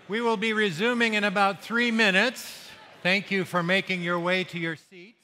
We will be resuming in about 3 minutes. Thank you for making your way to your seats.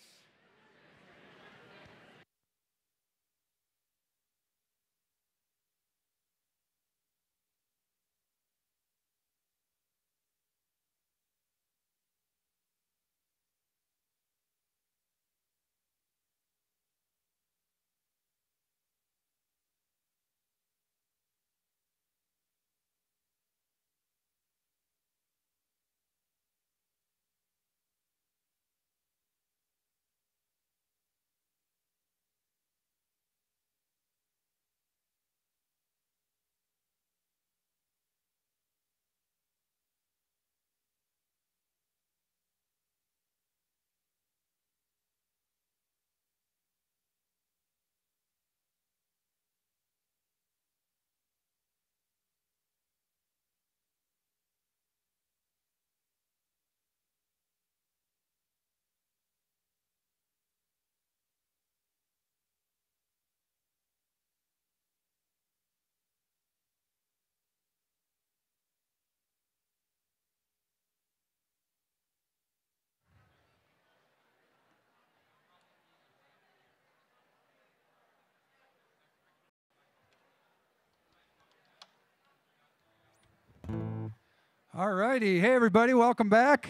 All righty. Hey, everybody. Welcome back.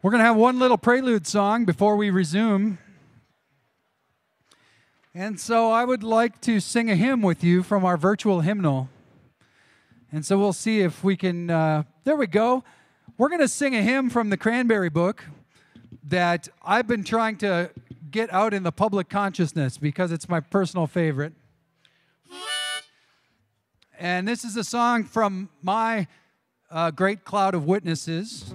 We're going to have one little prelude song before we resume. And so I would like to sing a hymn with you from our virtual hymnal. And so we'll see if we can... there we go. We're going to sing a hymn from the Cranberry Book that I've been trying to get out in the public consciousness because it's my personal favorite. And this is a song from my... great cloud of witnesses.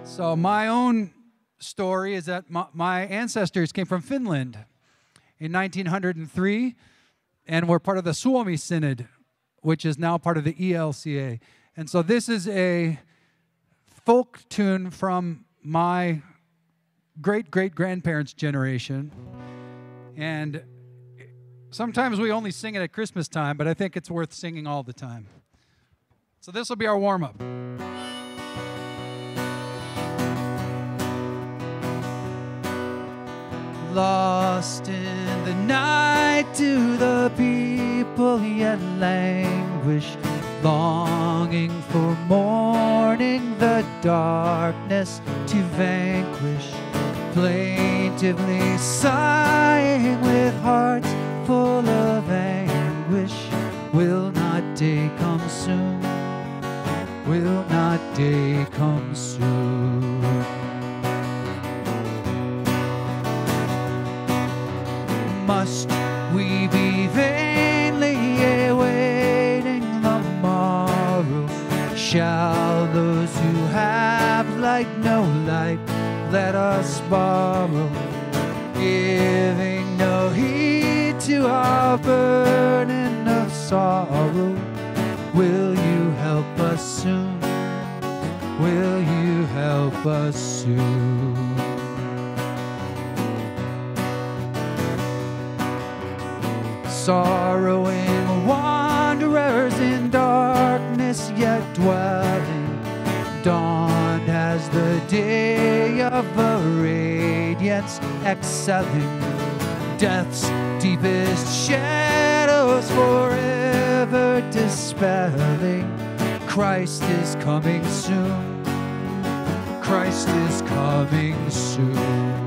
So my own story is that my ancestors came from Finland in 1903 and were part of the Suomi Synod, which is now part of the ELCA. And so this is a folk tune from my great-great-grandparents' generation. And sometimes we only sing it at Christmas time, but I think it's worth singing all the time. So this will be our warm-up. Lost in the night do the people yet languish, longing for morning, the darkness to vanquish, plaintively sighing with hearts full of anguish. Will not day come soon? Will not day come soon? Must we be vainly awaiting the morrow? Shall those who have light no light let us borrow, giving no heed to our burden of sorrow? Will you help us soon? Will you help us soon? Sorrowing wanderers in darkness yet dwelling, dawned as the day of a radiance excelling, death's deepest shadows forever dispelling. Christ is coming soon. Christ is coming soon.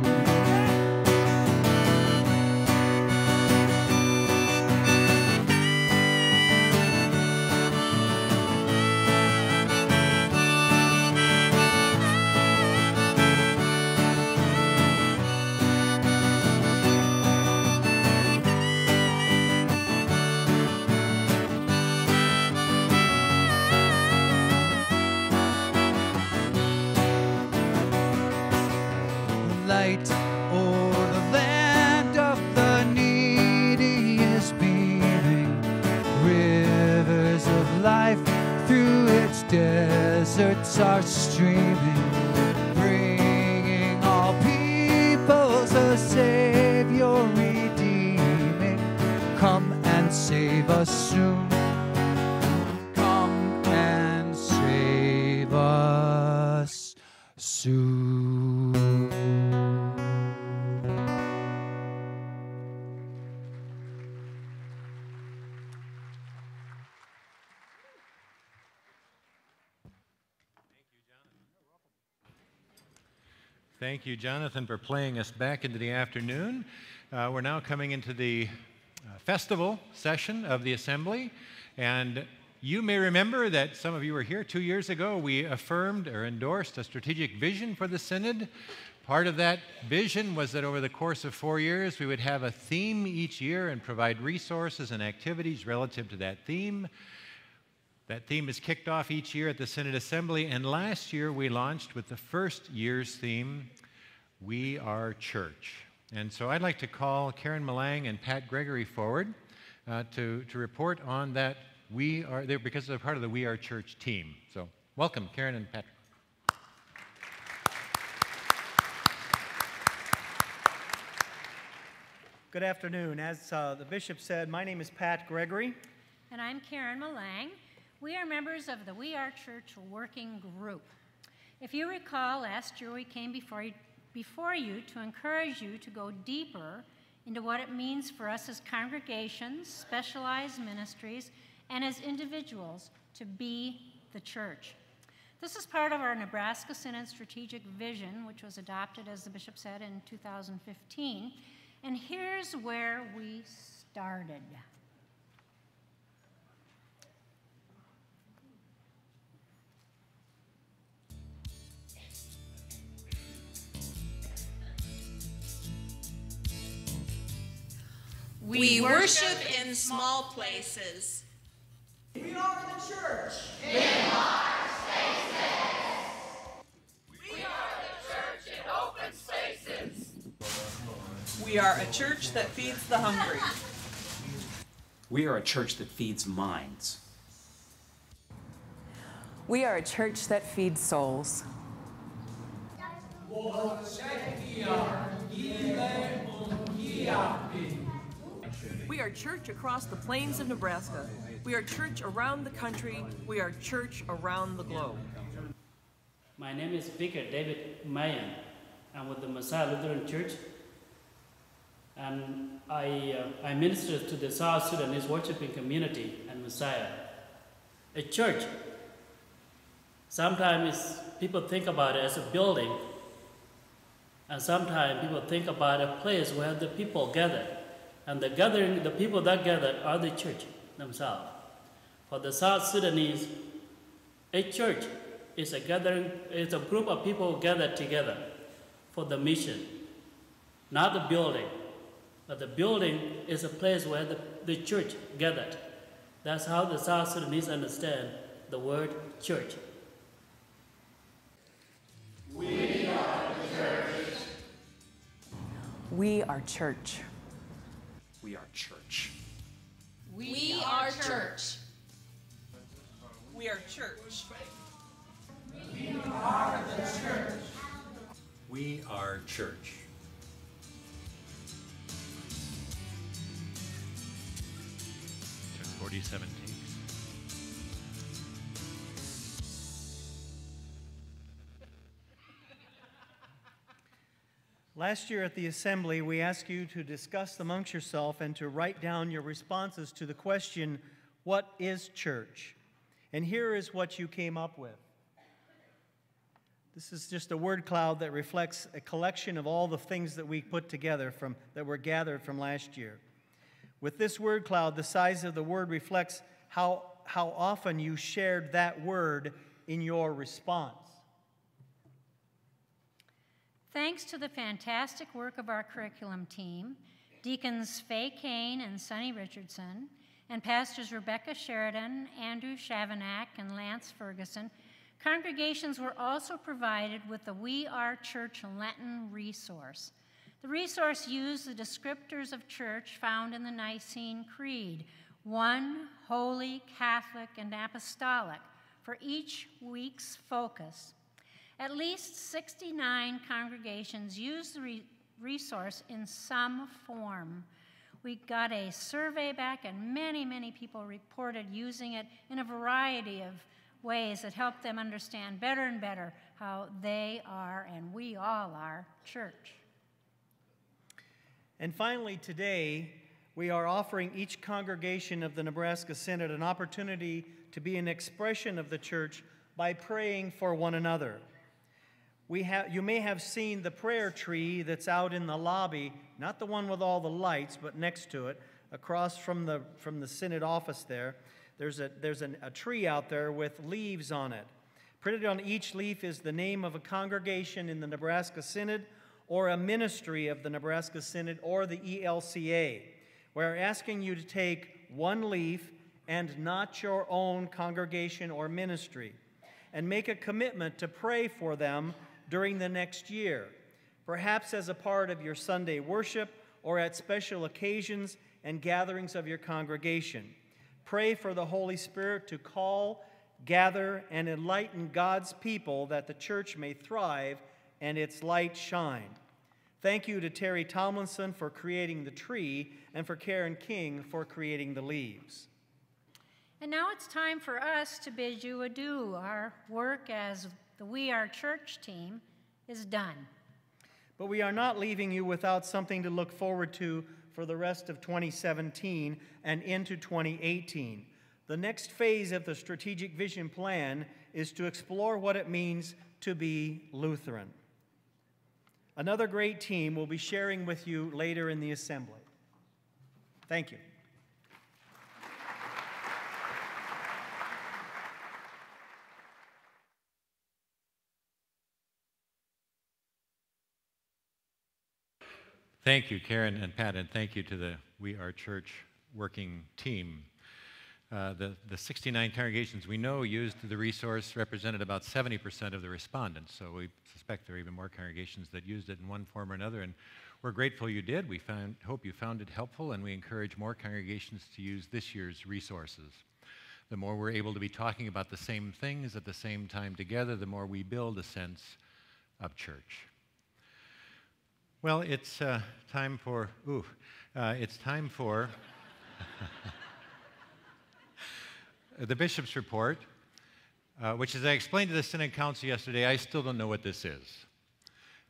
Light o'er the land of the needy is beaming, rivers of life through its deserts are streaming, bringing all peoples a Savior redeeming. Come and save us soon. Come and save Thank you, Jonathan, for playing us back into the afternoon. We're now coming into the festival session of the Assembly, and you may remember that some of you were here 2 years ago. We affirmed or endorsed a strategic vision for the Synod. Part of that vision was that over the course of 4 years, we would have a theme each year and provide resources and activities relative to that theme. That theme is kicked off each year at the Synod Assembly, and last year we launched with the first year's theme, We Are Church. And so I'd like to call Karen Malang and Pat Gregory forward to report on that. They're because they're part of the We Are Church team. So welcome, Karen and Patrick. Good afternoon. As the bishop said, my name is Pat Gregory. And I'm Karen Malang. We are members of the We Are Church Working Group. If you recall, last year we came before you to encourage you to go deeper into what it means for us as congregations, specialized ministries, and as individuals to be the church. This is part of our Nebraska Synod strategic vision, which was adopted, as the bishop said, in 2015. And here's where we started. We worship in small places. We are the church. In large spaces. We are the church in open spaces. We are a church that feeds the hungry. We are a church that feeds minds. We are a church that feeds souls. We are church across the plains of Nebraska. We are church around the country. We are church around the globe. My name is Vicar David Mayan. I'm with the Messiah Lutheran Church. And I minister to the South Sudanese worshiping community and Messiah. A church, sometimes people think about it as a building, and sometimes people think about a place where the people gather. And the people that gather are the church themselves. For the South Sudanese, a church is a gathering, it's a group of people gathered together for the mission, not the building. But the building is a place where the church gathered. That's how the South Sudanese understand the word church. We are the church. We are church. We are church. We are church. We are church. We are the church. We are church. Took 47 takes. Last year at the Assembly, we asked you to discuss amongst yourself and to write down your responses to the question, what is church? And here is what you came up with. This is just a word cloud that reflects a collection of all the things that we put together that were gathered from last year. With this word cloud, the size of the word reflects how often you shared that word in your response. Thanks to the fantastic work of our curriculum team, Deacons Faye Kane and Sonny Richardson, and Pastors Rebecca Sheridan, Andrew Shavanack, and Lance Ferguson, congregations were also provided with the We Are Church Lenten resource. The resource used the descriptors of church found in the Nicene Creed, one, holy, Catholic, and apostolic, for each week's focus. At least 69 congregations used the resource in some form. We got a survey back, and many people reported using it in a variety of ways that helped them understand better and better how they are, and we all are, church. And finally, today, we are offering each congregation of the Nebraska Synod an opportunity to be an expression of the church by praying for one another. You may have seen the prayer tree that's out in the lobby, not the one with all the lights, but next to it, across from the Synod office there. There's a tree out there with leaves on it. Printed on each leaf is the name of a congregation in the Nebraska Synod or a ministry of the Nebraska Synod or the ELCA. We're asking you to take one leaf and not your own congregation or ministry, and make a commitment to pray for them during the next year, perhaps as a part of your Sunday worship or at special occasions and gatherings of your congregation. Pray for the Holy Spirit to call, gather, and enlighten God's people that the church may thrive and its light shine. Thank you to Terry Tomlinson for creating the tree and for Karen King for creating the leaves. And now it's time for us to bid you adieu. Our work as the We Are Church team is done. But we are not leaving you without something to look forward to for the rest of 2017 and into 2018. The next phase of the Strategic Vision Plan is to explore what it means to be Lutheran. Another great team will be sharing with you later in the assembly. Thank you. Thank you, Karen and Pat, and thank you to the We Are Church working team. The 69 congregations we know used the resource represented about 70% of the respondents, so we suspect there are even more congregations that used it in one form or another, and we're grateful you did. We hope you found it helpful, and we encourage more congregations to use this year's resources. The more we're able to be talking about the same things at the same time together, the more we build a sense of church. Well, it's time for the bishop's report, which, as I explained to the Synod Council yesterday, I still don't know what this is.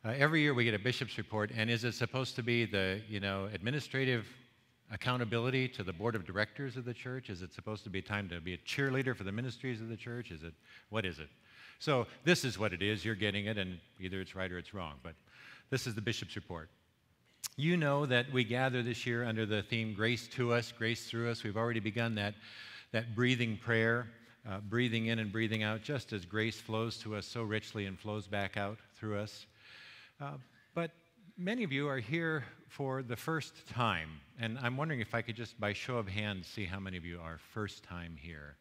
Every year we get a bishop's report, and is it supposed to be the administrative accountability to the board of directors of the church? Is it supposed to be time to be a cheerleader for the ministries of the church? What is it? So this is what it is. You're getting it, and either it's right or it's wrong. But this is the bishop's report. You know that we gather this year under the theme, Grace to Us, Grace Through Us. We've already begun that breathing prayer, breathing in and breathing out, just as grace flows to us so richly and flows back out through us. But many of you are here for the first time, and I'm wondering if I could just, by show of hands, see how many of you are first time here.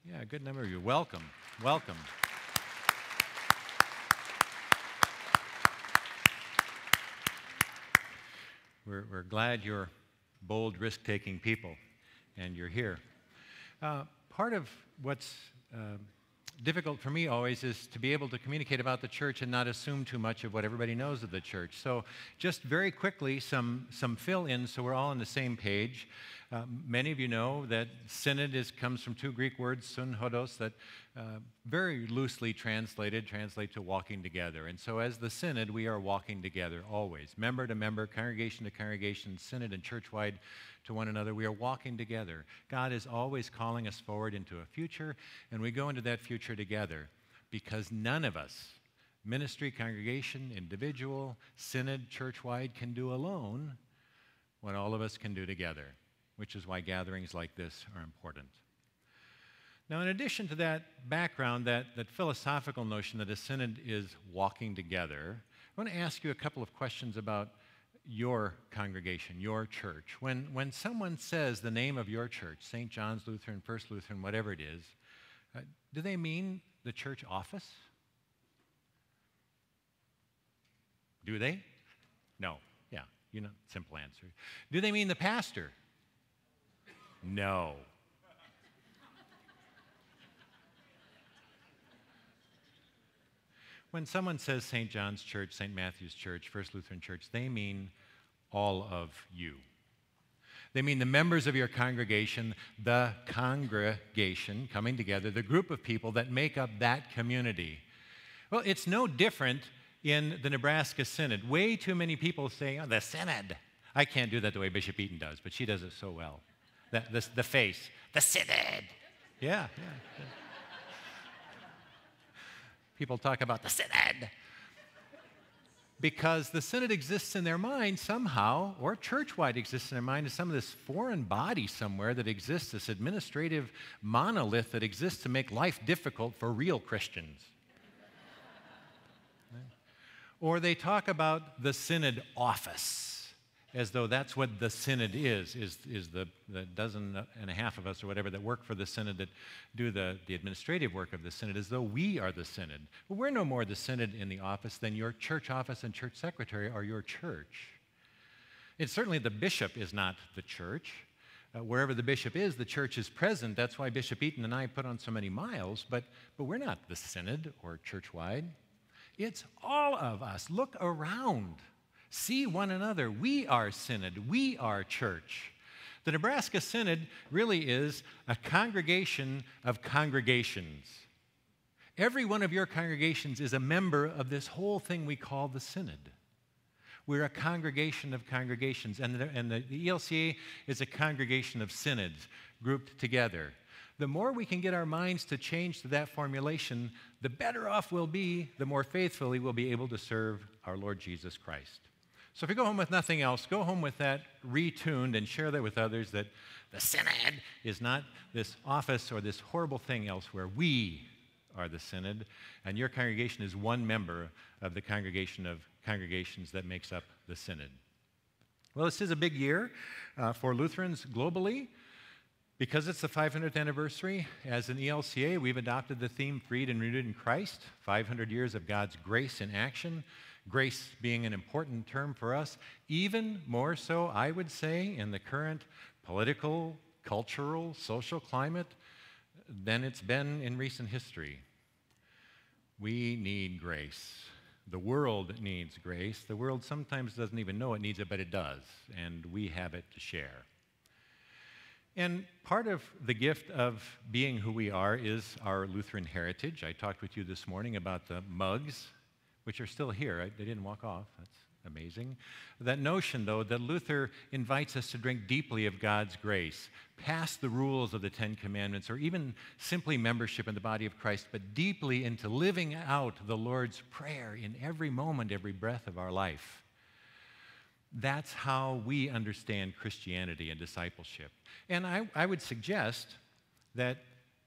Yeah, a good number of you. Welcome, welcome. We're glad you're bold, risk-taking people, and you're here. Part of what's difficult for me always is to be able to communicate about the church and not assume too much of what everybody knows of the church. So just very quickly, some fill-ins so we're all on the same page. Many of you know that synod comes from two Greek words, synhodos, that very loosely translate to walking together. And so as the synod, we are walking together always, member to member, congregation to congregation, synod and church-wide to one another. We are walking together. God is always calling us forward into a future, and we go into that future together because none of us, ministry, congregation, individual, synod, church-wide, can do alone what all of us can do together, which is why gatherings like this are important. Now, in addition to that background, that philosophical notion that a synod is walking together, I want to ask you a couple of questions about your congregation, your church. When someone says the name of your church, St. John's Lutheran, First Lutheran, whatever it is, do they mean the church office? Do they? No. Yeah, simple answer. Do they mean the pastor? No. When someone says St. John's Church, St. Matthew's Church, First Lutheran Church, they mean all of you. They mean the members of your congregation, the congregation coming together, the group of people that make up that community. Well, it's no different in the Nebraska Synod. Way too many people say, oh, the Synod. I can't do that the way Bishop Eaton does, but she does it so well. The face, the Synod. Yeah. people talk about the Synod. Because the Synod exists in their mind somehow, or church-wide exists in their mind as some of this foreign body somewhere that exists, this administrative monolith that exists to make life difficult for real Christians. Or they talk about the Synod office, as though that's what the Synod is the dozen and a half of us or whatever that work for the Synod that do the administrative work of the Synod, as though we are the Synod. Well, we're no more the Synod in the office than your church office and church secretary are your church. And certainly the bishop is not the church. Wherever the bishop is, the church is present. That's why Bishop Eaton and I put on so many miles, but we're not the Synod or church-wide. It's all of us. Look around. See one another. We are Synod. We are church. The Nebraska Synod really is a congregation of congregations. Every one of your congregations is a member of this whole thing we call the Synod. We're a congregation of congregations, and the ELCA is a congregation of synods grouped together. The more we can get our minds to change to that formulation, the better off we'll be, the more faithfully we'll be able to serve our Lord Jesus Christ. So if you go home with nothing else, go home with that retuned and share that with others, that the Synod is not this office or this horrible thing elsewhere. We are the Synod, and your congregation is one member of the congregation of congregations that makes up the Synod. Well, this is a big year for Lutherans globally. Because it's the 500th anniversary, as an ELCA, we've adopted the theme Freed and Rooted in Christ, 500 years of God's grace in action, grace being an important term for us, even more so, I would say, in the current political, cultural, social climate than it's been in recent history. We need grace. The world needs grace. The world sometimes doesn't even know it needs it, but it does, and we have it to share. And part of the gift of being who we are is our Lutheran heritage. I talked with you this morning about the mugs, which are still here. Right? They didn't walk off. That's amazing. That notion, though, that Luther invites us to drink deeply of God's grace, past the rules of the Ten Commandments, or even simply membership in the body of Christ, but deeply into living out the Lord's Prayer in every moment, every breath of our life. That's how we understand Christianity and discipleship. And I would suggest that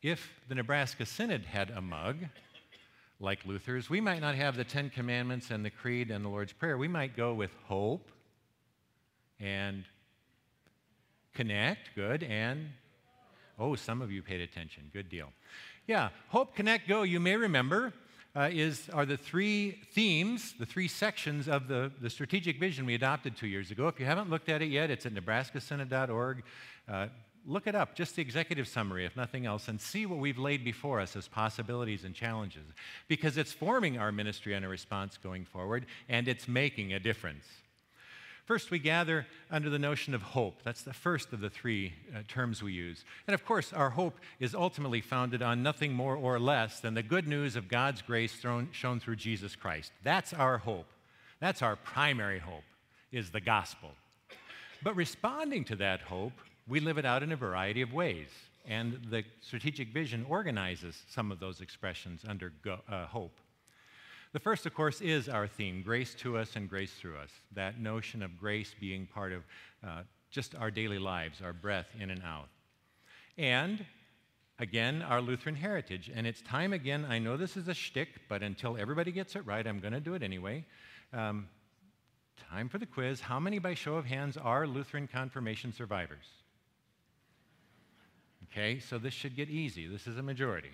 if the Nebraska Synod had a mug, like Luther's, we might not have the Ten Commandments and the Creed and the Lord's Prayer. We might go with hope and connect, good, and, oh, some of you paid attention, good deal. Yeah, hope, connect, go, you may remember, are the three themes, the three sections of the strategic vision we adopted 2 years ago. If you haven't looked at it yet, it's at nebraskasynod.org. Look it up, just the executive summary, if nothing else, and see what we've laid before us as possibilities and challenges, because it's forming our ministry and our response going forward, and it's making a difference. First, we gather under the notion of hope. That's the first of the three terms we use. And of course, our hope is ultimately founded on nothing more or less than the good news of God's grace shown through Jesus Christ. That's our hope. That's our primary hope, is the gospel. But responding to that hope, we live it out in a variety of ways. And the strategic vision organizes some of those expressions under hope. The first, of course, is our theme, grace to us and grace through us. That notion of grace being part of just our daily lives, our breath in and out. And, again, our Lutheran heritage. And it's time again, I know this is a shtick, but until everybody gets it right, I'm going to do it anyway. Time for the quiz. How many, by show of hands, are Lutheran confirmation survivors? Okay, so this should get easy. This is a majority.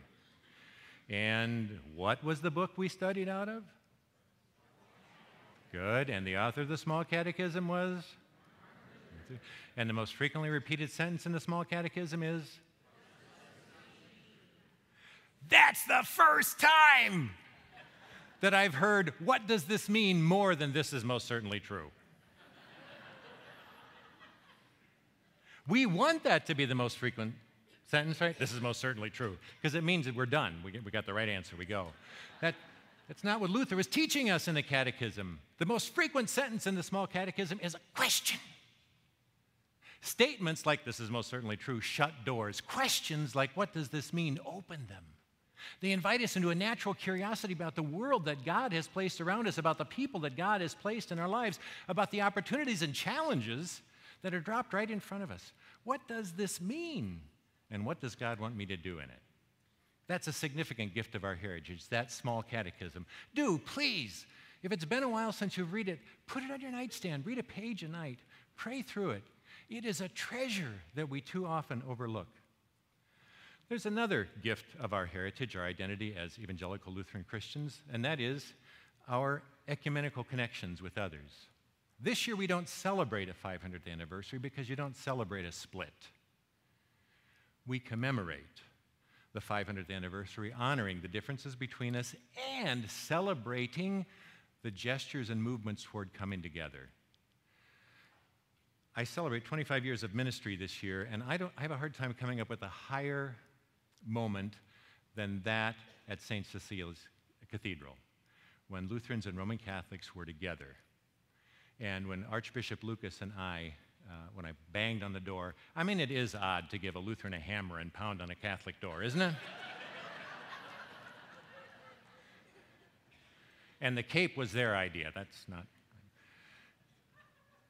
And what was the book we studied out of? Good. And the author of the Small Catechism was? And the most frequently repeated sentence in the Small Catechism is? That's the first time that I've heard, what does this mean, more than this is most certainly true. We want that to be the most frequent sentence, right? This is most certainly true, because it means that we're done. We got the right answer. We go. That's not what Luther was teaching us in the Catechism. The most frequent sentence in the Small Catechism is a question. Statements like this is most certainly true shut doors. Questions like what does this mean? Open them. They invite us into a natural curiosity about the world that God has placed around us, about the people that God has placed in our lives, about the opportunities and challenges that are dropped right in front of us. What does this mean? And what does God want me to do in it? That's a significant gift of our heritage, that small catechism. Do, please, if it's been a while since you've read it, put it on your nightstand, read a page a night, pray through it. It is a treasure that we too often overlook. There's another gift of our heritage, our identity as evangelical Lutheran Christians, and that is our ecumenical connections with others. This year we don't celebrate a 500th anniversary because you don't celebrate a split. We commemorate the 500th anniversary, honoring the differences between us and celebrating the gestures and movements toward coming together. I celebrate 25 years of ministry this year, and I have a hard time coming up with a higher moment than that at St. Cecilia's Cathedral, when Lutherans and Roman Catholics were together. And when Archbishop Lucas and I, when I banged on the door, I mean, it is odd to give a Lutheran a hammer and pound on a Catholic door, isn't it? And the cape was their idea. That's not.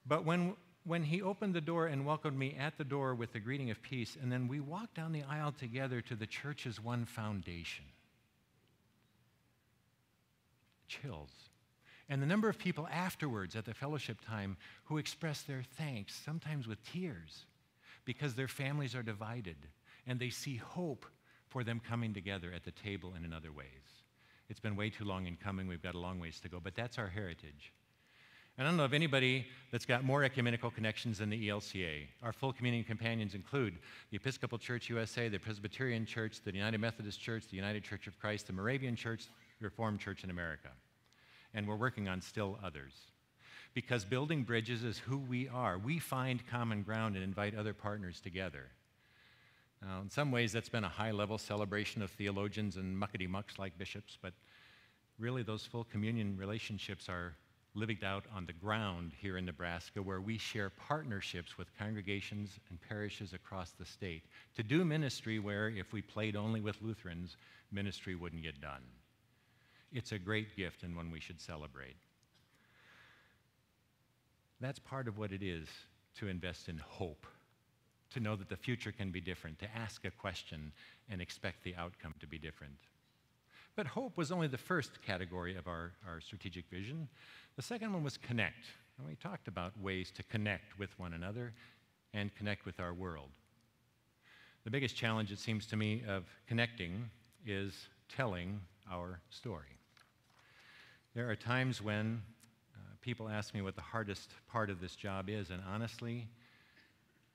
But when he opened the door and welcomed me at the door with the greeting of peace, and then we walked down the aisle together to the church's one foundation. Chills. And the number of people afterwards at the fellowship time who expressed their thanks, sometimes with tears, because their families are divided, and they see hope for them coming together at the table and in other ways. It's been way too long in coming. We've got a long ways to go, but that's our heritage. And I don't know of anybody that's got more ecumenical connections than the ELCA. Our full communion companions include the Episcopal Church USA, the Presbyterian Church, the United Methodist Church, the United Church of Christ, the Moravian Church, the Reformed Church in America. And we're working on still others. Because building bridges is who we are. We find common ground and invite other partners together. Now, in some ways, that's been a high-level celebration of theologians and muckety-mucks like bishops, but really those full communion relationships are lived out on the ground here in Nebraska, where we share partnerships with congregations and parishes across the state to do ministry where, if we played only with Lutherans, ministry wouldn't get done. It's a great gift and one we should celebrate. That's part of what it is to invest in hope, to know that the future can be different, to ask a question and expect the outcome to be different. But hope was only the first category of our strategic vision. The second one was connect. And we talked about ways to connect with one another and connect with our world. The biggest challenge, it seems to me, of connecting is telling our story. There are times when people ask me what the hardest part of this job is, and honestly,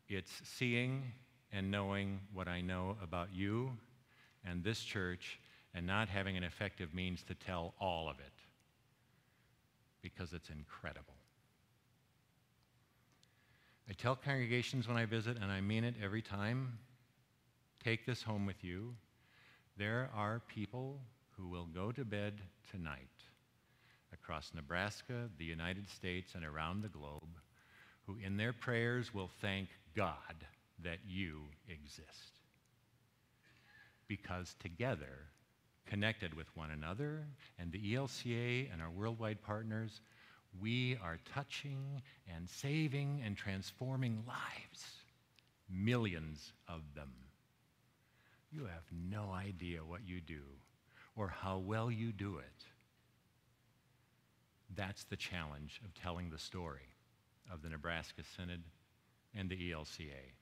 it's seeing and knowing what I know about you and this church and not having an effective means to tell all of it, because it's incredible. I tell congregations when I visit, and I mean it every time, take this home with you. There are people who will go to bed tonight across Nebraska, the United States, and around the globe, who in their prayers will thank God that you exist. Because together, connected with one another and the ELCA and our worldwide partners, we are touching and saving and transforming lives, millions of them. You have no idea what you do or how well you do it. That's the challenge of telling the story of the Nebraska Synod and the ELCA.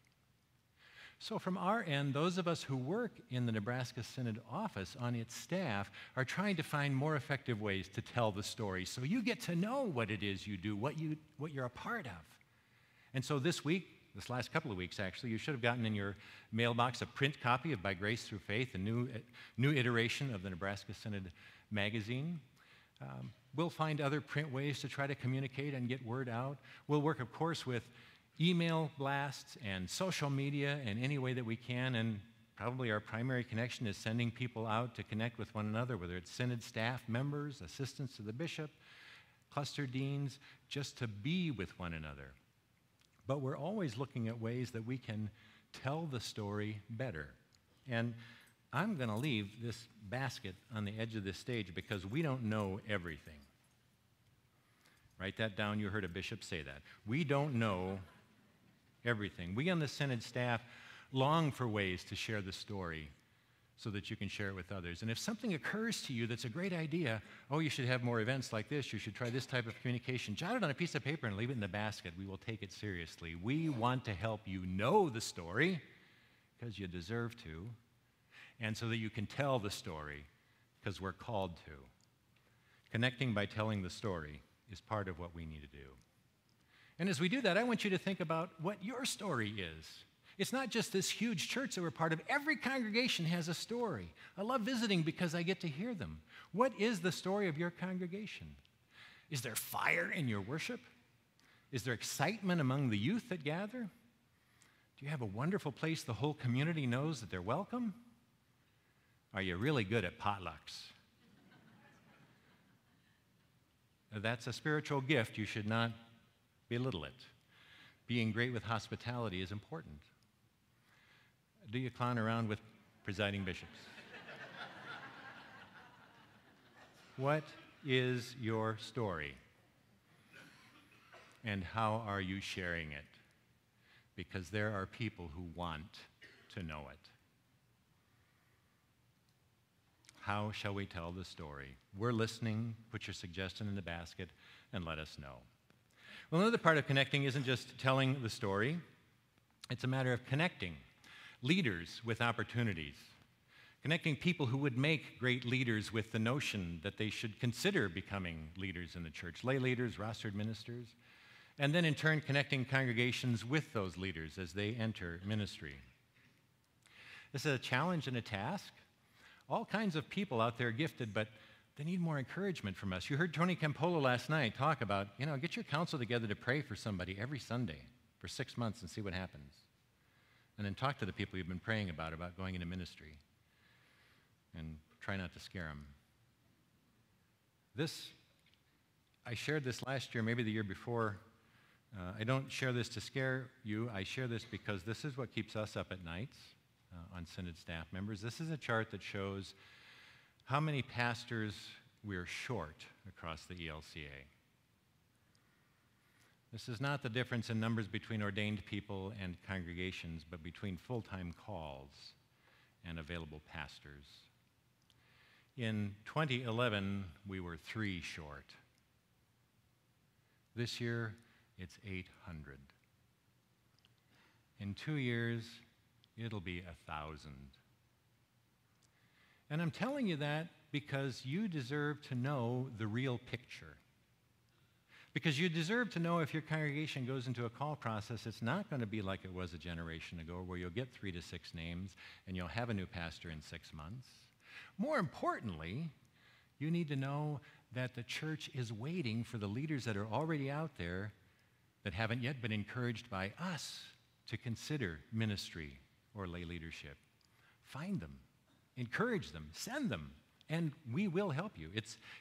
So from our end, those of us who work in the Nebraska Synod office on its staff are trying to find more effective ways to tell the story so you get to know what it is you do, what you're a part of. And so this last couple of weeks actually, you should have gotten in your mailbox a print copy of By Grace Through Faith, a new iteration of the Nebraska Synod magazine. We'll find other print ways to try to communicate and get word out. We'll work, of course, with email blasts and social media in any way that we can, and probably our primary connection is sending people out to connect with one another, whether it's Synod staff members, assistants to the bishop, cluster deans, just to be with one another. But we're always looking at ways that we can tell the story better. And I'm going to leave this basket on the edge of this stage because we don't know everything. Write that down. You heard a bishop say that. We don't know everything. We on the Synod staff long for ways to share the story so that you can share it with others. And if something occurs to you that's a great idea, oh, you should have more events like this, you should try this type of communication, jot it on a piece of paper and leave it in the basket. We will take it seriously. We want to help you know the story because you deserve to, and so that you can tell the story because we're called to. Connecting by telling the story is part of what we need to do. And as we do that, I want you to think about what your story is. It's not just this huge church that we're part of. Every congregation has a story. I love visiting because I get to hear them. What is the story of your congregation? Is there fire in your worship? Is there excitement among the youth that gather? Do you have a wonderful place the whole community knows that they're welcome? Are you really good at potlucks? That's a spiritual gift. You should not belittle it. Being great with hospitality is important. Do you clown around with presiding bishops? What is your story? And how are you sharing it? Because there are people who want to know it. How shall we tell the story? We're listening. Put your suggestion in the basket and let us know. Well, another part of connecting isn't just telling the story. It's a matter of connecting leaders with opportunities, connecting people who would make great leaders with the notion that they should consider becoming leaders in the church, lay leaders, rostered ministers, and then in turn connecting congregations with those leaders as they enter ministry. This is a challenge and a task. All kinds of people out there gifted, but they need more encouragement from us. You heard Tony Campolo last night talk about, get your council together to pray for somebody every Sunday for 6 months and see what happens. And then talk to the people you've been praying about going into ministry. And try not to scare them. I shared this last year, maybe the year before. I don't share this to scare you. I share this because this is what keeps us up at nights on Synod staff members. This is a chart that shows how many pastors we're short across the ELCA. This is not the difference in numbers between ordained people and congregations, but between full-time calls and available pastors. In 2011, we were 3 short. This year, it's 800. In 2 years, it'll be 1,000. And I'm telling you that because you deserve to know the real picture. Because you deserve to know if your congregation goes into a call process, it's not going to be like it was a generation ago where you'll get 3 to 6 names and you'll have a new pastor in 6 months. More importantly, you need to know that the church is waiting for the leaders that are already out there that haven't yet been encouraged by us to consider ministry or lay leadership. Find them, encourage them, send them, and we will help you.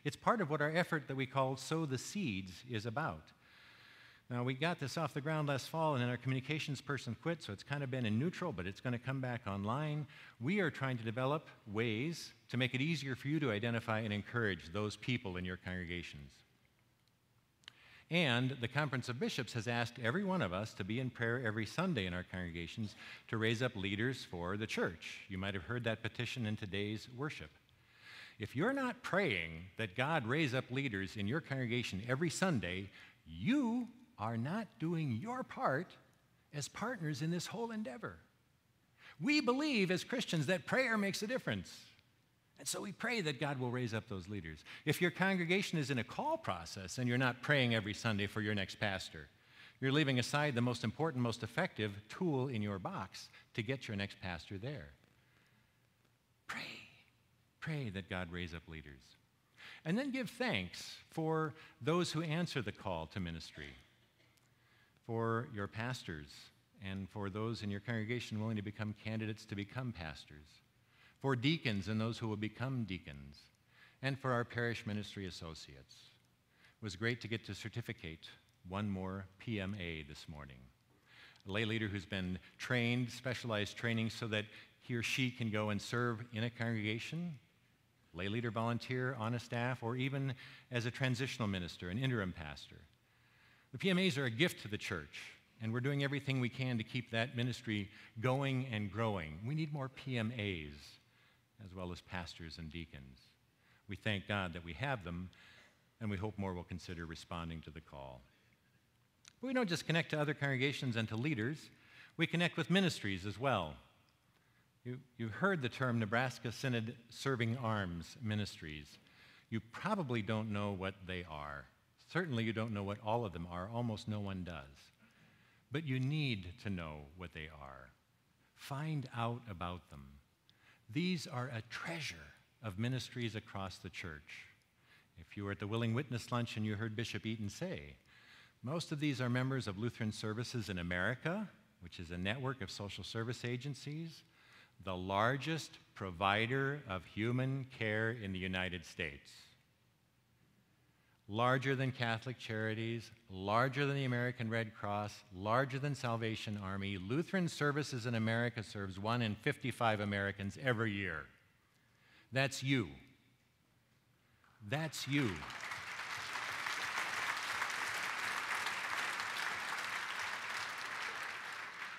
It's part of what our effort that we call Sow the Seeds is about. Now, we got this off the ground last fall, and then our communications person quit, so it's kind of been in neutral, but it's going to come back online. We are trying to develop ways to make it easier for you to identify and encourage those people in your congregations. And the Conference of Bishops has asked every one of us to be in prayer every Sunday in our congregations to raise up leaders for the church. You might have heard that petition in today's worship. If you're not praying that God raise up leaders in your congregation every Sunday, you are not doing your part as partners in this whole endeavor. We believe as Christians that prayer makes a difference. And so we pray that God will raise up those leaders. If your congregation is in a call process and you're not praying every Sunday for your next pastor, you're leaving aside the most important, most effective tool in your box to get your next pastor there. Pray. Pray that God raise up leaders. And then give thanks for those who answer the call to ministry, for your pastors, and for those in your congregation willing to become candidates to become pastors, for deacons and those who will become deacons, and for our parish ministry associates. It was great to get to certificate one more PMA this morning, a lay leader who's been trained, specialized training, so that he or she can go and serve in a congregation, lay leader, volunteer, on a staff, or even as a transitional minister, an interim pastor. The PMAs are a gift to the church, and we're doing everything we can to keep that ministry going and growing. We need more PMAs, as well as pastors and deacons. We thank God that we have them, and we hope more will consider responding to the call. But we don't just connect to other congregations and to leaders, we connect with ministries as well. You've heard the term Nebraska Synod Serving Arms Ministries. You probably don't know what they are. Certainly you don't know what all of them are. Almost no one does. But you need to know what they are. Find out about them. These are a treasure of ministries across the church. If you were at the Willing Witness Lunch and you heard Bishop Eaton say, most of these are members of Lutheran Services in America, which is a network of social service agencies, the largest provider of human care in the United States. Larger than Catholic Charities, larger than the American Red Cross, larger than Salvation Army. Lutheran Services in America serves 1 in 55 Americans every year. That's you. That's you.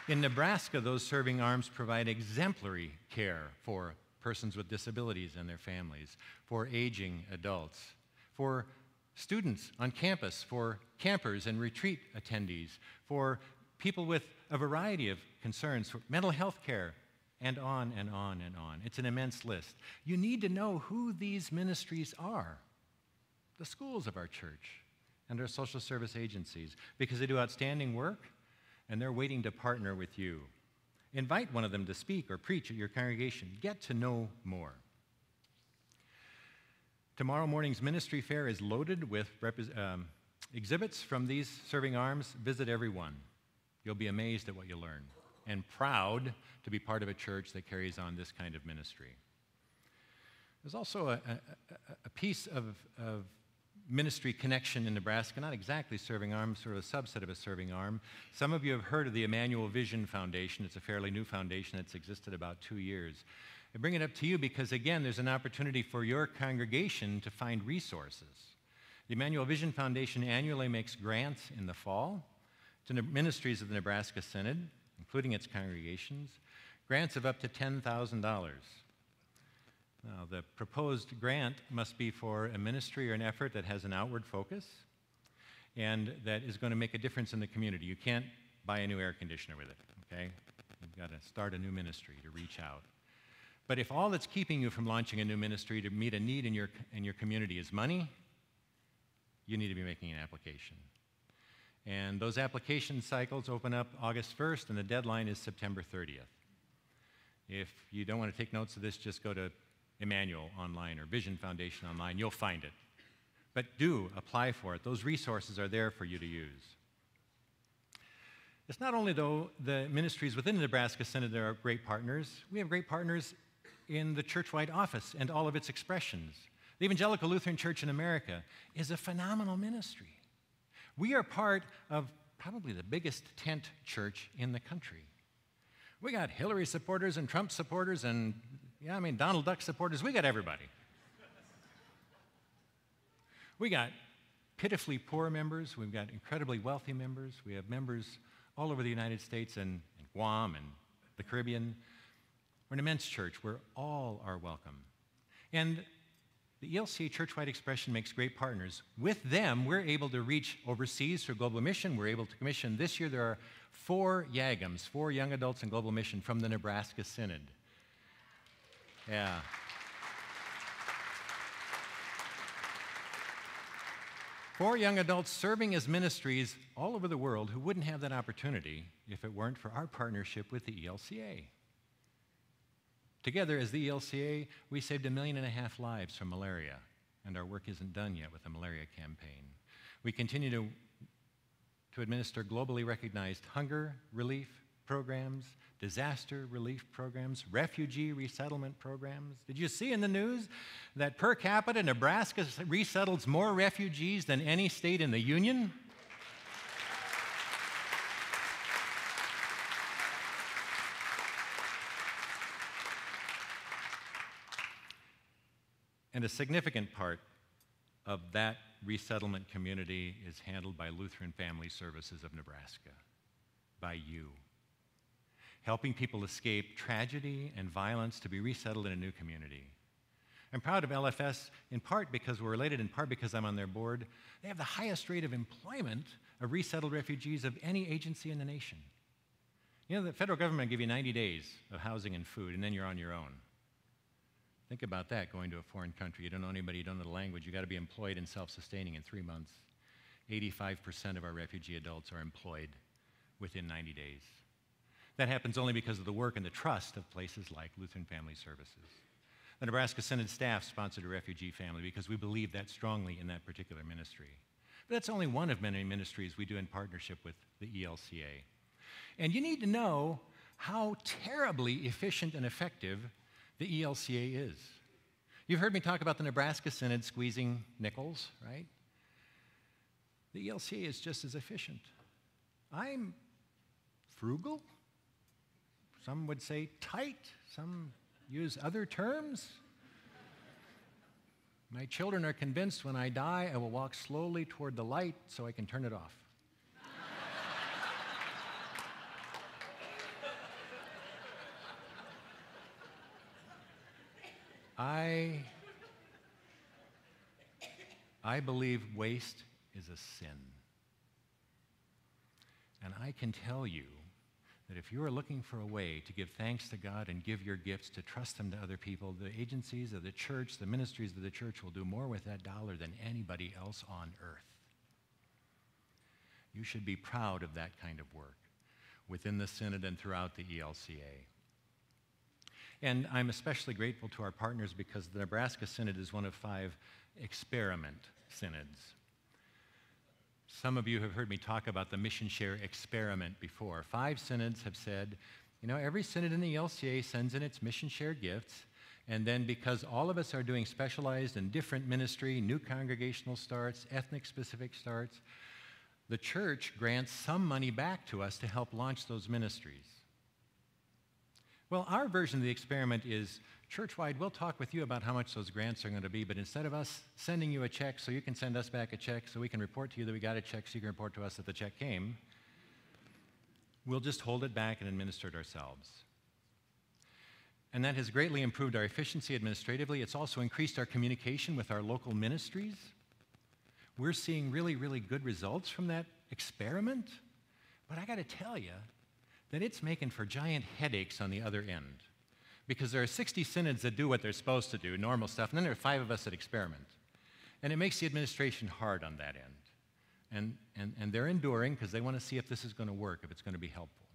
In Nebraska, those serving arms provide exemplary care for persons with disabilities and their families, for aging adults, for students on campus, for campers and retreat attendees, for people with a variety of concerns, for mental health care, and on and on and on. It's an immense list. You need to know who these ministries are, the schools of our church and our social service agencies, because they do outstanding work and they're waiting to partner with you. Invite one of them to speak or preach at your congregation. Get to know more. Tomorrow morning's ministry fair is loaded with exhibits from these serving arms. Visit every one. You'll be amazed at what you learn and proud to be part of a church that carries on this kind of ministry. There's also a piece of ministry connection in Nebraska, not exactly serving arms, sort of a subset of a serving arm. Some of you have heard of the Emmanuel Vision Foundation. It's a fairly new foundation that's existed about 2 years. I bring it up to you because, again, there's an opportunity for your congregation to find resources. The Emmanuel Vision Foundation annually makes grants in the fall to ministries of the Nebraska Synod, including its congregations, grants of up to $10,000. Now, the proposed grant must be for a ministry or an effort that has an outward focus and that is going to make a difference in the community. You can't buy a new air conditioner with it, okay? You've got to start a new ministry to reach out. But if all that's keeping you from launching a new ministry to meet a need in your community is money, you need to be making an application. And those application cycles open up August 1st, and the deadline is September 30th. If you don't want to take notes of this, just go to Emmanuel online or Vision Foundation online. You'll find it. But do apply for it. Those resources are there for you to use. It's not only, though, the ministries within the Nebraska Synod that are great partners. We have great partners in the church-wide office and all of its expressions. The Evangelical Lutheran Church in America is a phenomenal ministry. We are part of probably the biggest tent church in the country. We got Hillary supporters and Trump supporters and, Donald Duck supporters. We got everybody. We got pitifully poor members. We've got incredibly wealthy members. We have members all over the United States and Guam and the Caribbean. We're an immense church where all are welcome. And the ELCA Churchwide Expression makes great partners. With them, we're able to reach overseas through Global Mission. We're able to commission. This year, there are 4 YAGMs, 4 Young Adults in Global Mission from the Nebraska Synod. Yeah. Four young adults serving as ministries all over the world who wouldn't have that opportunity if it weren't for our partnership with the ELCA. Together, as the ELCA, we saved 1.5 million lives from malaria, and our work isn't done yet with the malaria campaign. We continue to administer globally recognized hunger relief programs, disaster relief programs, refugee resettlement programs. Did you see in the news that per capita, Nebraska resettles more refugees than any state in the Union? And a significant part of that resettlement community is handled by Lutheran Family Services of Nebraska, by you, helping people escape tragedy and violence to be resettled in a new community. I'm proud of LFS in part because we're related, in part because I'm on their board. They have the highest rate of employment of resettled refugees of any agency in the nation. You know, the federal government will give you 90 days of housing and food, and then you're on your own. Think about that, going to a foreign country. You don't know anybody, you don't know the language. You've got to be employed and self-sustaining in 3 months. 85% of our refugee adults are employed within 90 days. That happens only because of the work and the trust of places like Lutheran Family Services. The Nebraska Synod staff sponsored a refugee family because we believe that strongly in that particular ministry. But that's only one of many ministries we do in partnership with the ELCA. And you need to know how terribly efficient and effective the ELCA is. You've heard me talk about the Nebraska Synod squeezing nickels, right? The ELCA is just as efficient. I'm frugal. Some would say tight. Some use other terms. My children are convinced when I die, I will walk slowly toward the light so I can turn it off. I believe waste is a sin. And I can tell you that if you are looking for a way to give thanks to God and give your gifts, to trust them to other people, the agencies of the church, the ministries of the church will do more with that dollar than anybody else on earth. You should be proud of that kind of work within the Synod and throughout the ELCA. And I'm especially grateful to our partners because the Nebraska Synod is one of 5 experiment synods. Some of you have heard me talk about the Mission Share experiment before. 5 synods have said, you know, every synod in the ELCA sends in its Mission Share gifts, and then because all of us are doing specialized and different ministry, new congregational starts, ethnic-specific starts, the church grants some money back to us to help launch those ministries. Well, our version of the experiment is church-wide. We'll talk with you about how much those grants are going to be, but instead of us sending you a check so you can send us back a check so we can report to you that we got a check so you can report to us that the check came, we'll just hold it back and administer it ourselves. And that has greatly improved our efficiency administratively. It's also increased our communication with our local ministries. We're seeing really, really good results from that experiment, but I got to tell you that it's making for giant headaches on the other end. Because there are 60 synods that do what they're supposed to do, normal stuff, and then there are 5 of us that experiment. And it makes the administration hard on that end. And they're enduring because they want to see if this is going to work, if it's going to be helpful.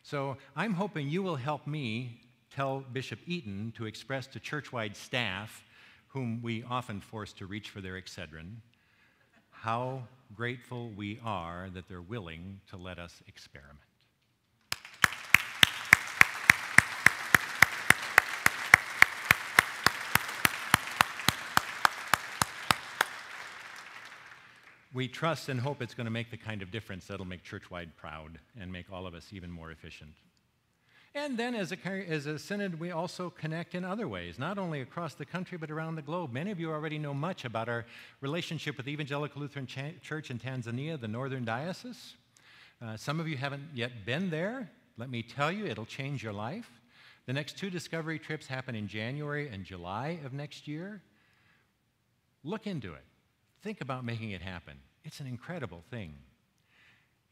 So I'm hoping you will help me tell Bishop Eaton to express to church-wide staff, whom we often force to reach for their Excedrin, how grateful we are that they're willing to let us experiment. We trust and hope it's going to make the kind of difference that'll make church-wide proud and make all of us even more efficient. And then as a synod, we also connect in other ways, not only across the country, but around the globe. Many of you already know much about our relationship with the Evangelical Lutheran Church in Tanzania, the Northern Diocese. Some of you haven't yet been there. Let me tell you, it'll change your life. The next 2 discovery trips happen in January and July of next year. Look into it. Think about making it happen. It's an incredible thing.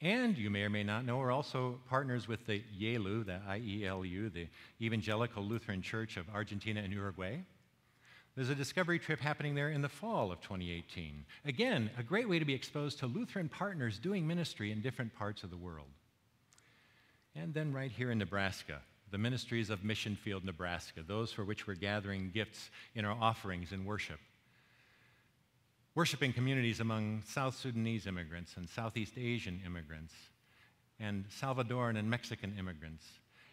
And you may or may not know, we're also partners with the IELU, the I-E-L-U, the Evangelical Lutheran Church of Argentina and Uruguay. There's a discovery trip happening there in the fall of 2018. Again, a great way to be exposed to Lutheran partners doing ministry in different parts of the world. And then right here in Nebraska, the ministries of Mission Field, Nebraska, those for which we're gathering gifts in our offerings in worship. Worshiping communities among South Sudanese immigrants and Southeast Asian immigrants and Salvadoran and Mexican immigrants,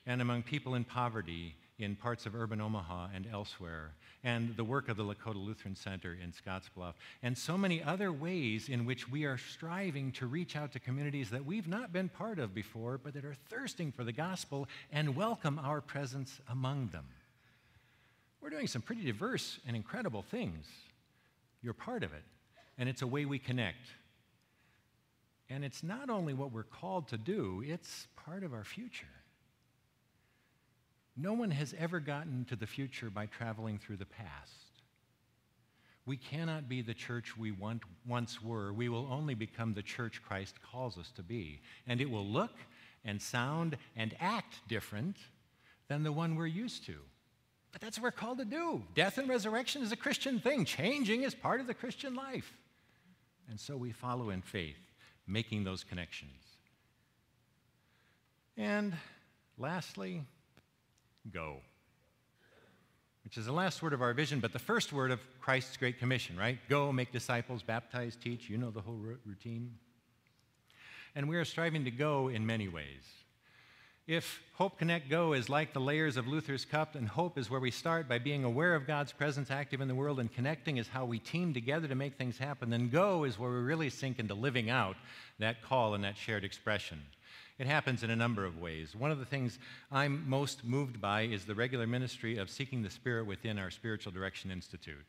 and among people in poverty in parts of urban Omaha and elsewhere, and the work of the Lakota Lutheran Center in Scottsbluff, and so many other ways in which we are striving to reach out to communities that we've not been part of before, but that are thirsting for the gospel and welcome our presence among them. We're doing some pretty diverse and incredible things. You're part of it. And it's a way we connect. And it's not only what we're called to do, it's part of our future. No one has ever gotten to the future by traveling through the past. We cannot be the church we once were. We will only become the church Christ calls us to be. And it will look and sound and act different than the one we're used to. But that's what we're called to do. Death and resurrection is a Christian thing. Changing is part of the Christian life. And so we follow in faith, making those connections. And lastly, go, which is the last word of our vision, but the first word of Christ's Great Commission, right? Go, make disciples, baptize, teach. You know the whole routine. And we are striving to go in many ways. If Hope Connect Go is like the layers of Luther's cup, and hope is where we start by being aware of God's presence active in the world, and connecting is how we team together to make things happen, then go is where we really sink into living out that call and that shared expression. It happens in a number of ways. One of the things I'm most moved by is the regular ministry of seeking the Spirit within our Spiritual Direction Institute.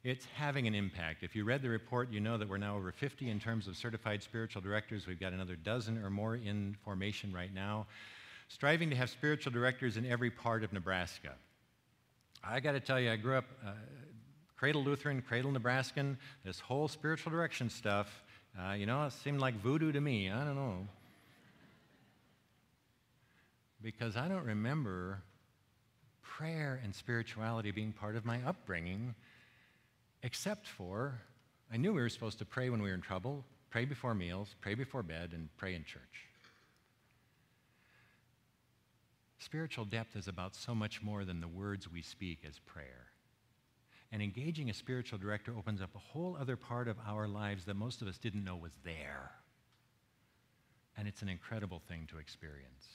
It's having an impact. If you read the report, you know that we're now over 50 in terms of certified spiritual directors. We've got another dozen or more in formation right now, striving to have spiritual directors in every part of Nebraska. I got to tell you, I grew up cradle Lutheran, cradle Nebraskan. This whole spiritual direction stuff, it seemed like voodoo to me. I don't know. Because I don't remember prayer and spirituality being part of my upbringing, except for I knew we were supposed to pray when we were in trouble, pray before meals, pray before bed, and pray in church. Spiritual depth is about so much more than the words we speak as prayer. And engaging a spiritual director opens up a whole other part of our lives that most of us didn't know was there. And it's an incredible thing to experience.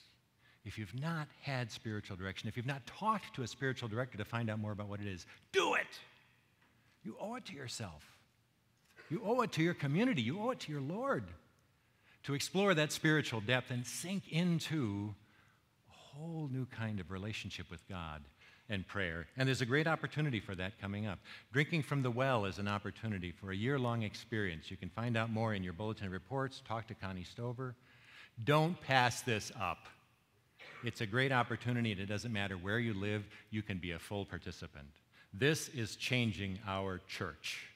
If you've not had spiritual direction, if you've not talked to a spiritual director to find out more about what it is, do it! You owe it to yourself. You owe it to your community. You owe it to your Lord to explore that spiritual depth and sink into a whole new kind of relationship with God and prayer. And there's a great opportunity for that coming up. Drinking from the Well is an opportunity for a year-long experience. You can find out more in your bulletin of reports. Talk to Connie Stover. Don't pass this up. It's a great opportunity, and it doesn't matter where you live. You can be a full participant. This is changing our church,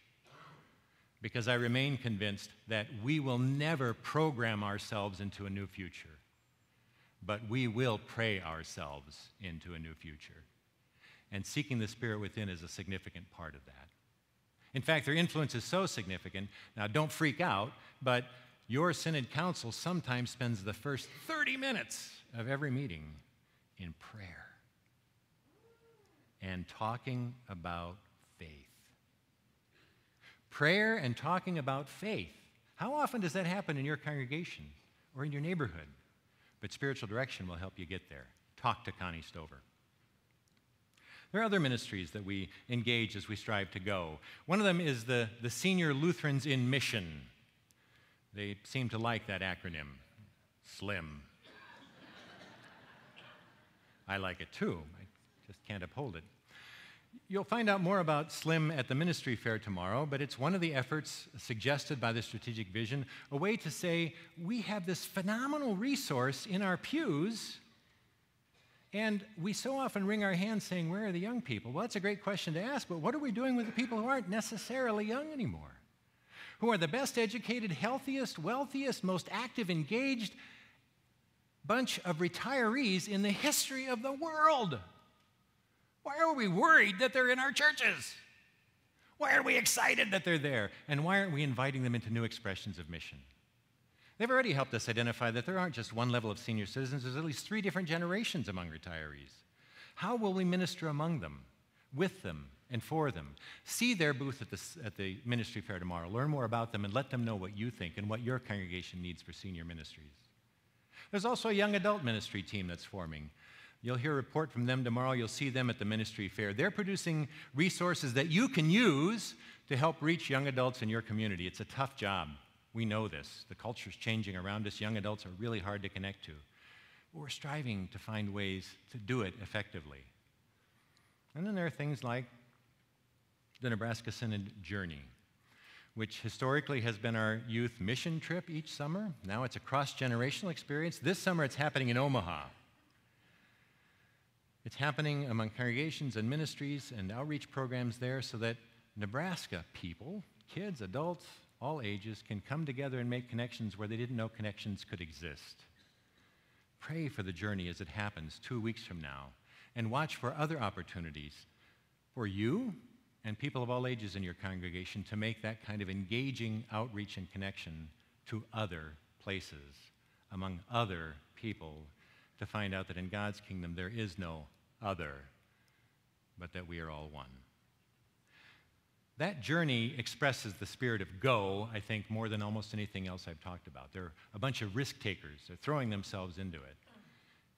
because I remain convinced that we will never program ourselves into a new future, but we will pray ourselves into a new future. And seeking the Spirit within is a significant part of that. In fact, their influence is so significant. Now, don't freak out, but your Synod Council sometimes spends the first 30 minutes of every meeting in prayer and talking about faith. Prayer and talking about faith. How often does that happen in your congregation or in your neighborhood? But spiritual direction will help you get there. Talk to Connie Stover. There are other ministries that we engage as we strive to go. One of them is the Senior Lutherans in Mission. They seem to like that acronym, SLIM. I like it too. I just can't uphold it. You'll find out more about SLIM at the ministry fair tomorrow, but it's one of the efforts suggested by the strategic vision, a way to say we have this phenomenal resource in our pews, and we so often wring our hands saying, where are the young people? Well, that's a great question to ask, but what are we doing with the people who aren't necessarily young anymore? Who are the best educated, healthiest, wealthiest, most active, engaged bunch of retirees in the history of the world? Why are we worried that they're in our churches? Why are we excited that they're there? And why aren't we inviting them into new expressions of mission? They've already helped us identify that there aren't just one level of senior citizens, there's at least 3 different generations among retirees. How will we minister among them, with them, and for them? See their booth at the ministry fair tomorrow. Learn more about them and let them know what you think and what your congregation needs for senior ministries. There's also a young adult ministry team that's forming. You'll hear a report from them tomorrow. You'll see them at the ministry fair. They're producing resources that you can use to help reach young adults in your community. It's a tough job. We know this. The culture's changing around us. Young adults are really hard to connect to. We're striving to find ways to do it effectively. And then there are things like the Nebraska Synod Journey, which historically has been our youth mission trip each summer. Now it's a cross-generational experience. This summer it's happening in Omaha. It's happening among congregations and ministries and outreach programs there so that Nebraska people, kids, adults, all ages, can come together and make connections where they didn't know connections could exist. Pray for the journey as it happens 2 weeks from now, and watch for other opportunities for you and people of all ages in your congregation to make that kind of engaging outreach and connection to other places, among other people, to find out that in God's kingdom there is no other, but that we are all one. That journey expresses the spirit of go, I think, more than almost anything else I've talked about. They're a bunch of risk takers. They're throwing themselves into it.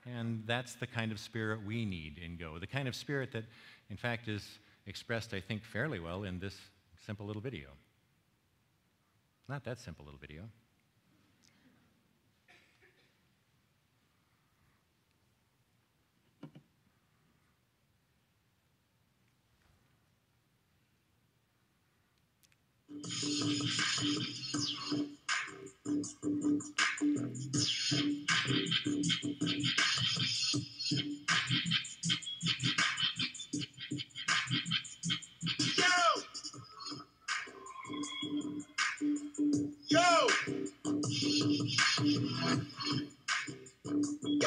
And that's the kind of spirit we need in go, the kind of spirit that, in fact, is expressed, I think, fairly well in this simple little video. Not that simple little video. Yo,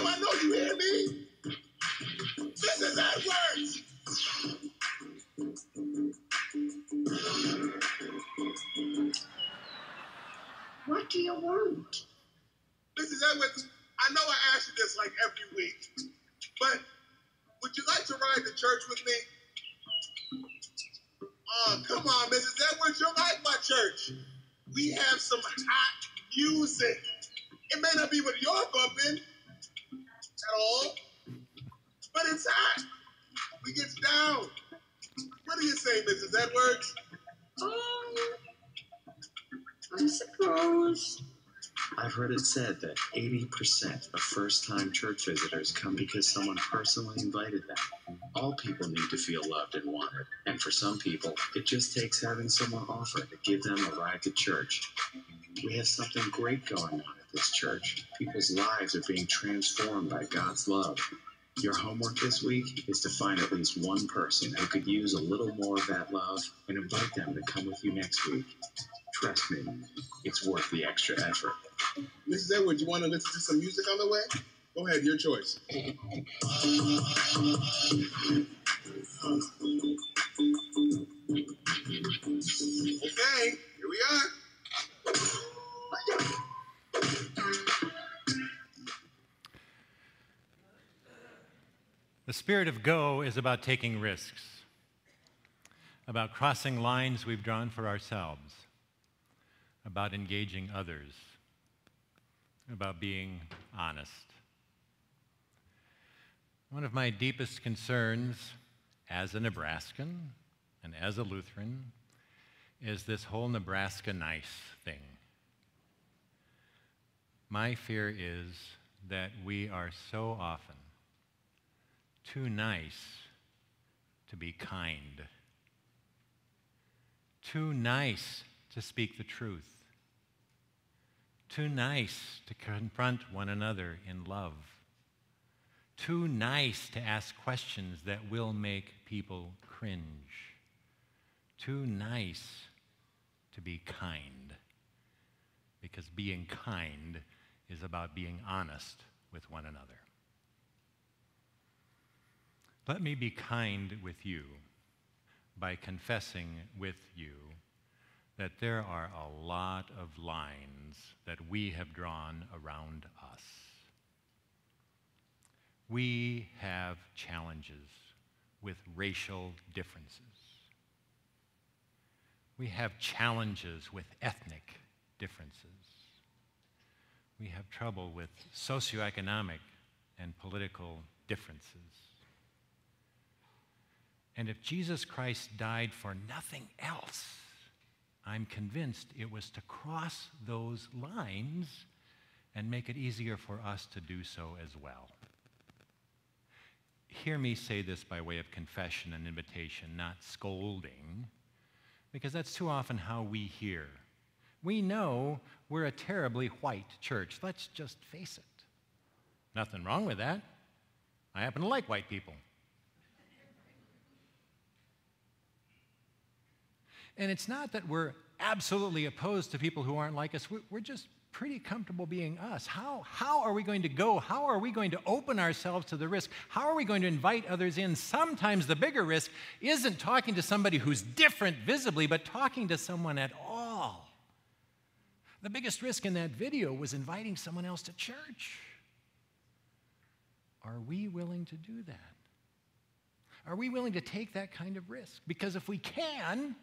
I know you hear me. This is Edwards. What do you want? Mrs. Edwards, I know I ask you this like every week, but would you like to ride to church with me? Oh, come on, Mrs. Edwards, you'll like my church. We have some hot music. It may not be what you're bumping at all, but it's hot. We get down. What do you say, Mrs. Edwards? I suppose. I've heard it said that 80% of first-time church visitors come because someone personally invited them. All people need to feel loved and wanted, and for some people, it just takes having someone offer to give them a ride to church. We have something great going on at this church. People's lives are being transformed by God's love. Your homework this week is to find at least one person who could use a little more of that love and invite them to come with you next week. Trust me, it's worth the extra effort. Mrs. Edwards, you want to listen to some music on the way? Go ahead, your choice. Okay, here we are. The spirit of go is about taking risks, about crossing lines we've drawn for ourselves, about engaging others, about being honest. One of my deepest concerns as a Nebraskan and as a Lutheran is this whole Nebraska nice thing. My fear is that we are so often too nice to be kind, too nice to speak the truth, too nice to confront one another in love, too nice to ask questions that will make people cringe, too nice to be kind, because being kind is about being honest with one another. Let me be kind with you by confessing with you that there are a lot of lines that we have drawn around us. We have challenges with racial differences. We have challenges with ethnic differences. We have trouble with socioeconomic and political differences. And if Jesus Christ died for nothing else, I'm convinced it was to cross those lines and make it easier for us to do so as well. hear me say this by way of confession and invitation, not scolding, because that's too often how we hear. We know we're a terribly white church. Let's just face it. Nothing wrong with that. I happen to like white people. And it's not that we're absolutely opposed to people who aren't like us. We're just pretty comfortable being us. How are we going to go? How are we going to open ourselves to the risk? How are we going to invite others in? Sometimes the bigger risk isn't talking to somebody who's different visibly, but talking to someone at all. The biggest risk in that video was inviting someone else to church. Are we willing to do that? Are we willing to take that kind of risk? Because if we can,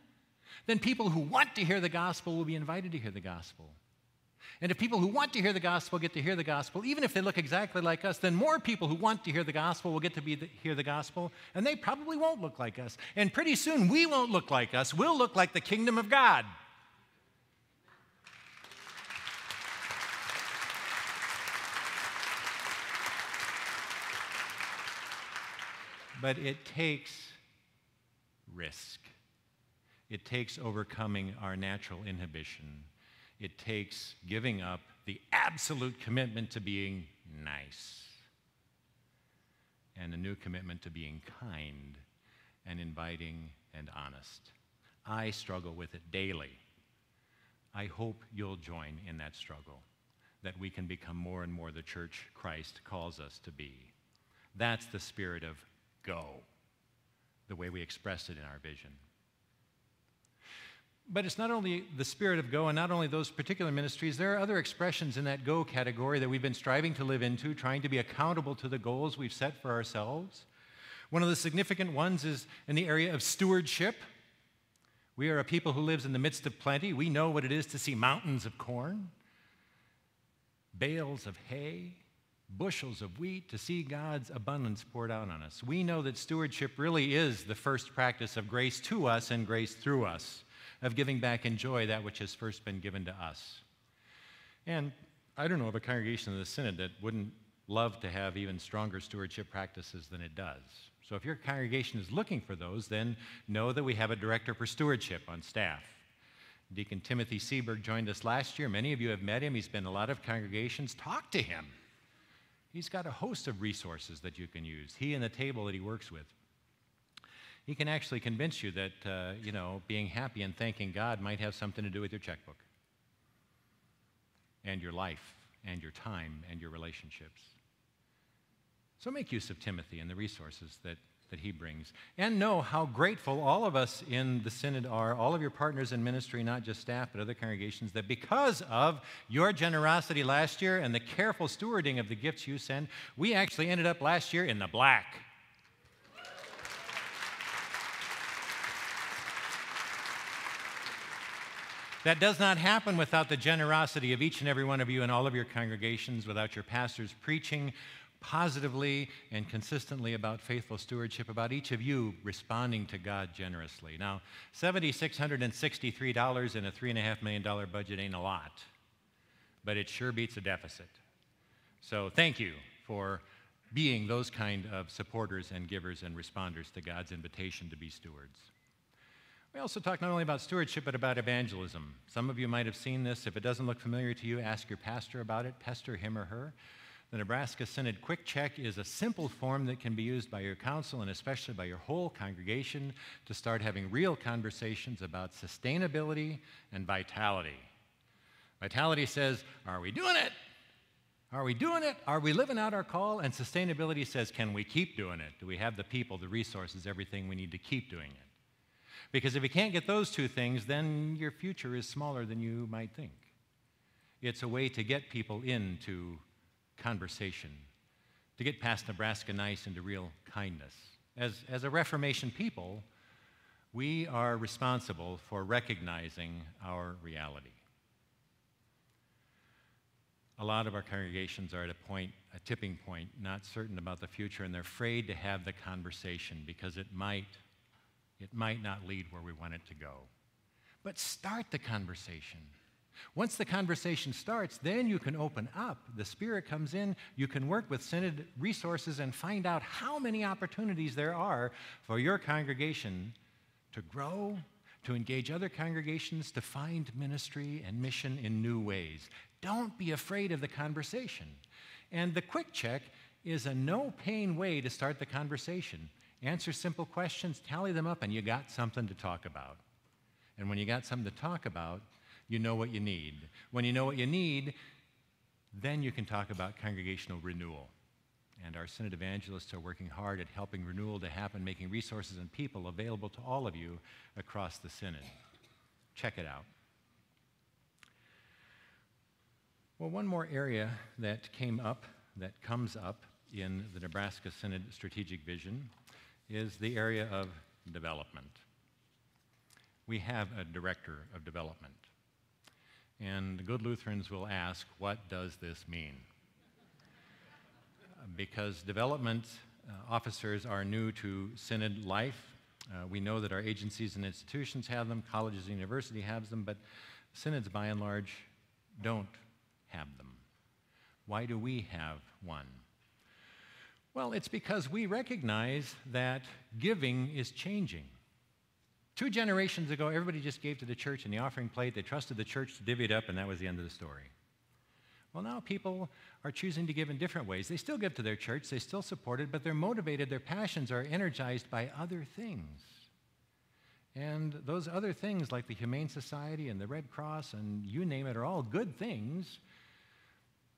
then people who want to hear the gospel will be invited to hear the gospel. And if people who want to hear the gospel get to hear the gospel, even if they look exactly like us, then more people who want to hear the gospel will get to hear the gospel, and they probably won't look like us. And pretty soon, we won't look like us. We'll look like the kingdom of God. But it takes risk. It takes overcoming our natural inhibition. It takes giving up the absolute commitment to being nice and a new commitment to being kind and inviting and honest. I struggle with it daily. I hope you'll join in that struggle, that we can become more and more the church Christ calls us to be. That's the spirit of go, the way we express it in our vision. But it's not only the spirit of go and not only those particular ministries, there are other expressions in that go category that we've been striving to live into, trying to be accountable to the goals we've set for ourselves. One of the significant ones is in the area of stewardship. We are a people who lives in the midst of plenty. We know what it is to see mountains of corn, bales of hay, bushels of wheat, to see God's abundance poured out on us. We know that stewardship really is the first practice of grace to us and grace through us, of giving back in joy that which has first been given to us. And I don't know of a congregation of the Synod that wouldn't love to have even stronger stewardship practices than it does. So if your congregation is looking for those, then know that we have a director for stewardship on staff. Deacon Timothy Seberg joined us last year. Many of you have met him. He's been in a lot of congregations. Talk to him. He's got a host of resources that you can use, he and the table that he works with. He can actually convince you that, being happy and thanking God might have something to do with your checkbook and your life and your time and your relationships. So make use of Timothy and the resources that he brings. And know how grateful all of us in the Synod are, all of your partners in ministry, not just staff, but other congregations, that because of your generosity last year and the careful stewarding of the gifts you send, we actually ended up last year in the black. That does not happen without the generosity of each and every one of you and all of your congregations, without your pastors preaching positively and consistently about faithful stewardship, about each of you responding to God generously. Now, $7,663 in a $3.5 million budget ain't a lot, but it sure beats a deficit. So thank you for being those kind of supporters and givers and responders to God's invitation to be stewards. We also talk not only about stewardship, but about evangelism. Some of you might have seen this. If it doesn't look familiar to you, ask your pastor about it. Pester him or her. The Nebraska Synod Quick Check is a simple form that can be used by your council and especially by your whole congregation to start having real conversations about sustainability and vitality. Vitality says, are we doing it? Are we doing it? Are we living out our call? And sustainability says, can we keep doing it? Do we have the people, the resources, everything we need to keep doing it? Because if you can't get those two things, then your future is smaller than you might think. It's a way to get people into conversation, to get past Nebraska nice into real kindness. As a Reformation people, we are responsible for recognizing our reality. A lot of our congregations are at a tipping point, not certain about the future, and they're afraid to have the conversation because it might not lead where we want it to go. But start the conversation. Once the conversation starts, then you can open up. The Spirit comes in. You can work with Synod resources and find out how many opportunities there are for your congregation to grow, to engage other congregations, to find ministry and mission in new ways. Don't be afraid of the conversation. And the quick check is a no-pain way to start the conversation. Answer simple questions, tally them up, and you got something to talk about. And when you got something to talk about, you know what you need. When you know what you need, then you can talk about congregational renewal. And our Synod evangelists are working hard at helping renewal to happen, making resources and people available to all of you across the Synod. Check it out. Well, one more area that comes up in the Nebraska Synod strategic vision is the area of development. We have a director of development. And good Lutherans will ask, what does this mean? Because development officers are new to Synod life. We know that our agencies and institutions have them, colleges and universities have them, but Synods, by and large, don't have them. Why do we have one? Well, it's because we recognize that giving is changing. 2 generations ago, everybody just gave to the church in the offering plate. They trusted the church to divvy it up, and that was the end of the story. Well, now people are choosing to give in different ways. They still give to their church, they still support it, but they're motivated, their passions are energized by other things. And those other things, like the Humane Society and the Red Cross and you name it, are all good things,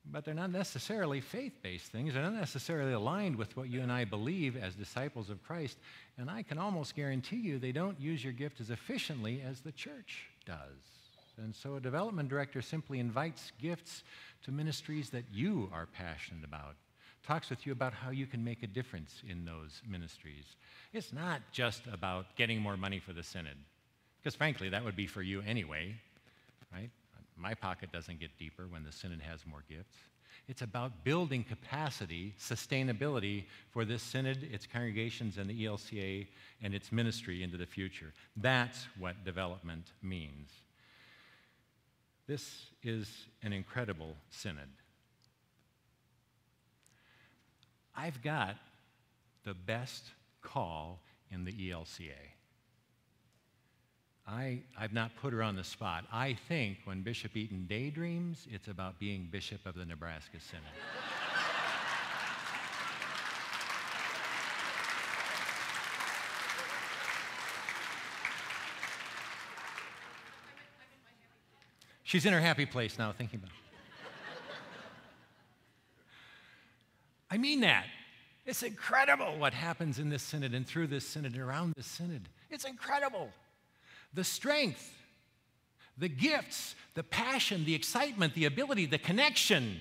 but they're not necessarily faith-based things. They're not necessarily aligned with what you and I believe as disciples of Christ. And I can almost guarantee you they don't use your gift as efficiently as the church does. And so a development director simply invites gifts to ministries that you are passionate about, talks with you about how you can make a difference in those ministries. It's not just about getting more money for the Synod, because frankly, that would be for you anyway, right? My pocket doesn't get deeper when the Synod has more gifts. It's about building capacity, sustainability for this Synod, its congregations, and the ELCA and its ministry into the future. That's what development means. This is an incredible Synod. I've got the best call in the ELCA. I've not put her on the spot. I think when Bishop Eaton daydreams, it's about being Bishop of the Nebraska Synod. She's in her happy place now, thinking about it. I mean that. It's incredible what happens in this Synod and through this Synod and around this Synod. It's incredible. The strength, the gifts, the passion, the excitement, the ability, the connection.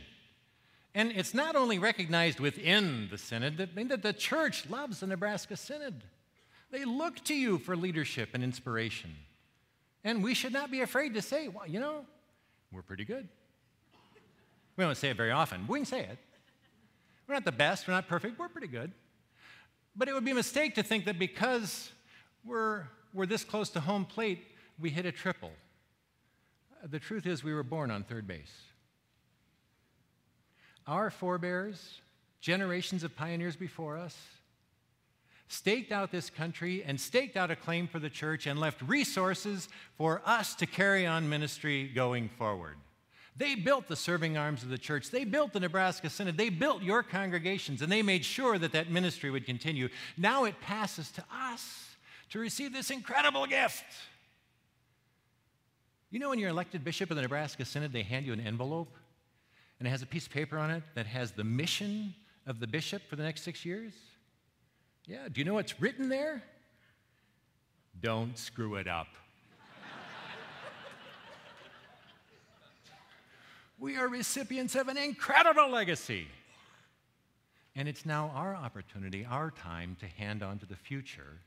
And it's not only recognized within the Synod, that the church loves the Nebraska Synod. They look to you for leadership and inspiration. And we should not be afraid to say, well, you know, we're pretty good. We don't say it very often, but we can say it. We're not the best, we're not perfect, we're pretty good. But it would be a mistake to think that because we're this close to home plate, we hit a triple. The truth is we were born on third base. Our forebears, generations of pioneers before us, staked out this country and staked out a claim for the church and left resources for us to carry on ministry going forward. They built the serving arms of the church. They built the Nebraska Synod. They built your congregations, and they made sure that that ministry would continue. Now it passes to us to receive this incredible gift. You know, when you're elected bishop of the Nebraska Synod, they hand you an envelope, and it has a piece of paper on it that has the mission of the bishop for the next 6 years? Yeah, do you know what's written there? Don't screw it up. We are recipients of an incredible legacy. And it's now our opportunity, our time, to hand on to the future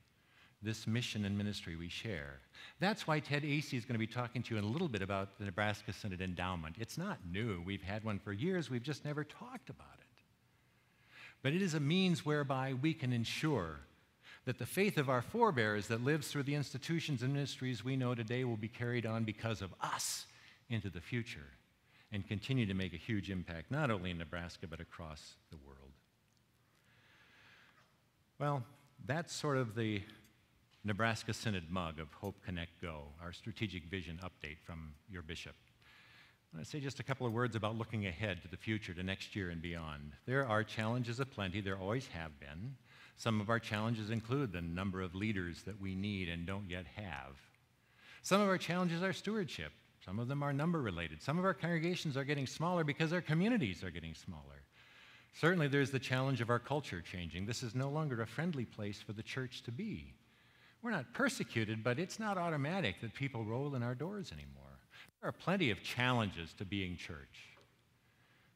this mission and ministry we share. That's why Ted Acey is going to be talking to you in a little bit about the Nebraska Synod Endowment. It's not new. We've had one for years. We've just never talked about it. But it is a means whereby we can ensure that the faith of our forebears that lives through the institutions and ministries we know today will be carried on because of us into the future and continue to make a huge impact, not only in Nebraska, but across the world. Well, that's sort of the Nebraska Synod mug of Hope Connect Go, our strategic vision update from your bishop. I want to say just a couple of words about looking ahead to the future, to next year and beyond. There are challenges aplenty. There always have been. Some of our challenges include the number of leaders that we need and don't yet have. Some of our challenges are stewardship. Some of them are number related. Some of our congregations are getting smaller because our communities are getting smaller. Certainly there's the challenge of our culture changing. This is no longer a friendly place for the church to be. We're not persecuted, but it's not automatic that people roll in our doors anymore. There are plenty of challenges to being church.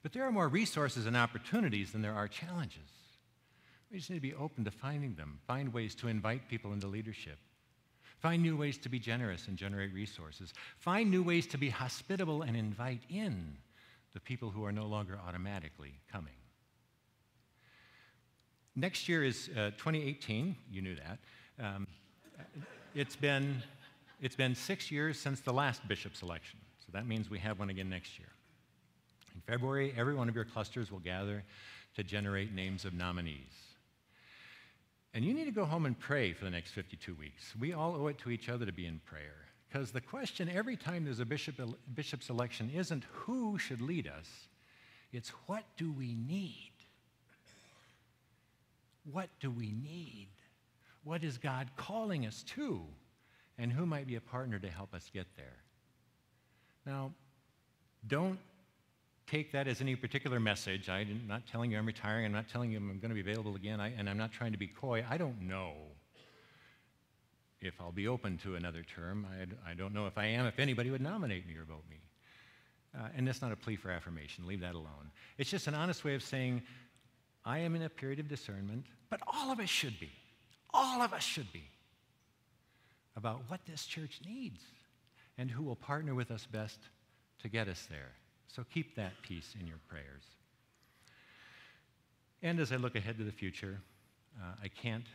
But there are more resources and opportunities than there are challenges. We just need to be open to finding them, find ways to invite people into leadership, find new ways to be generous and generate resources, find new ways to be hospitable and invite in the people who are no longer automatically coming. Next year is 2018. You knew that. It's been 6 years since the last bishop's election, so that means we have one again next year. In February, every one of your clusters will gather to generate names of nominees. And you need to go home and pray for the next 52 weeks. We all owe it to each other to be in prayer, because the question every time there's a bishop's election isn't who should lead us, it's what do we need? What do we need? What is God calling us to? And who might be a partner to help us get there? Now, don't take that as any particular message. I'm not telling you I'm retiring. I'm not telling you I'm going to be available again. And I'm not trying to be coy. I don't know if I'll be open to another term. I don't know if I am, if anybody would nominate me or vote me. And that's not a plea for affirmation. Leave that alone. It's just an honest way of saying, I am in a period of discernment, but all of us should be. All of us should be. About what this church needs and who will partner with us best to get us there. So keep that piece in your prayers. And as I look ahead to the future, I can't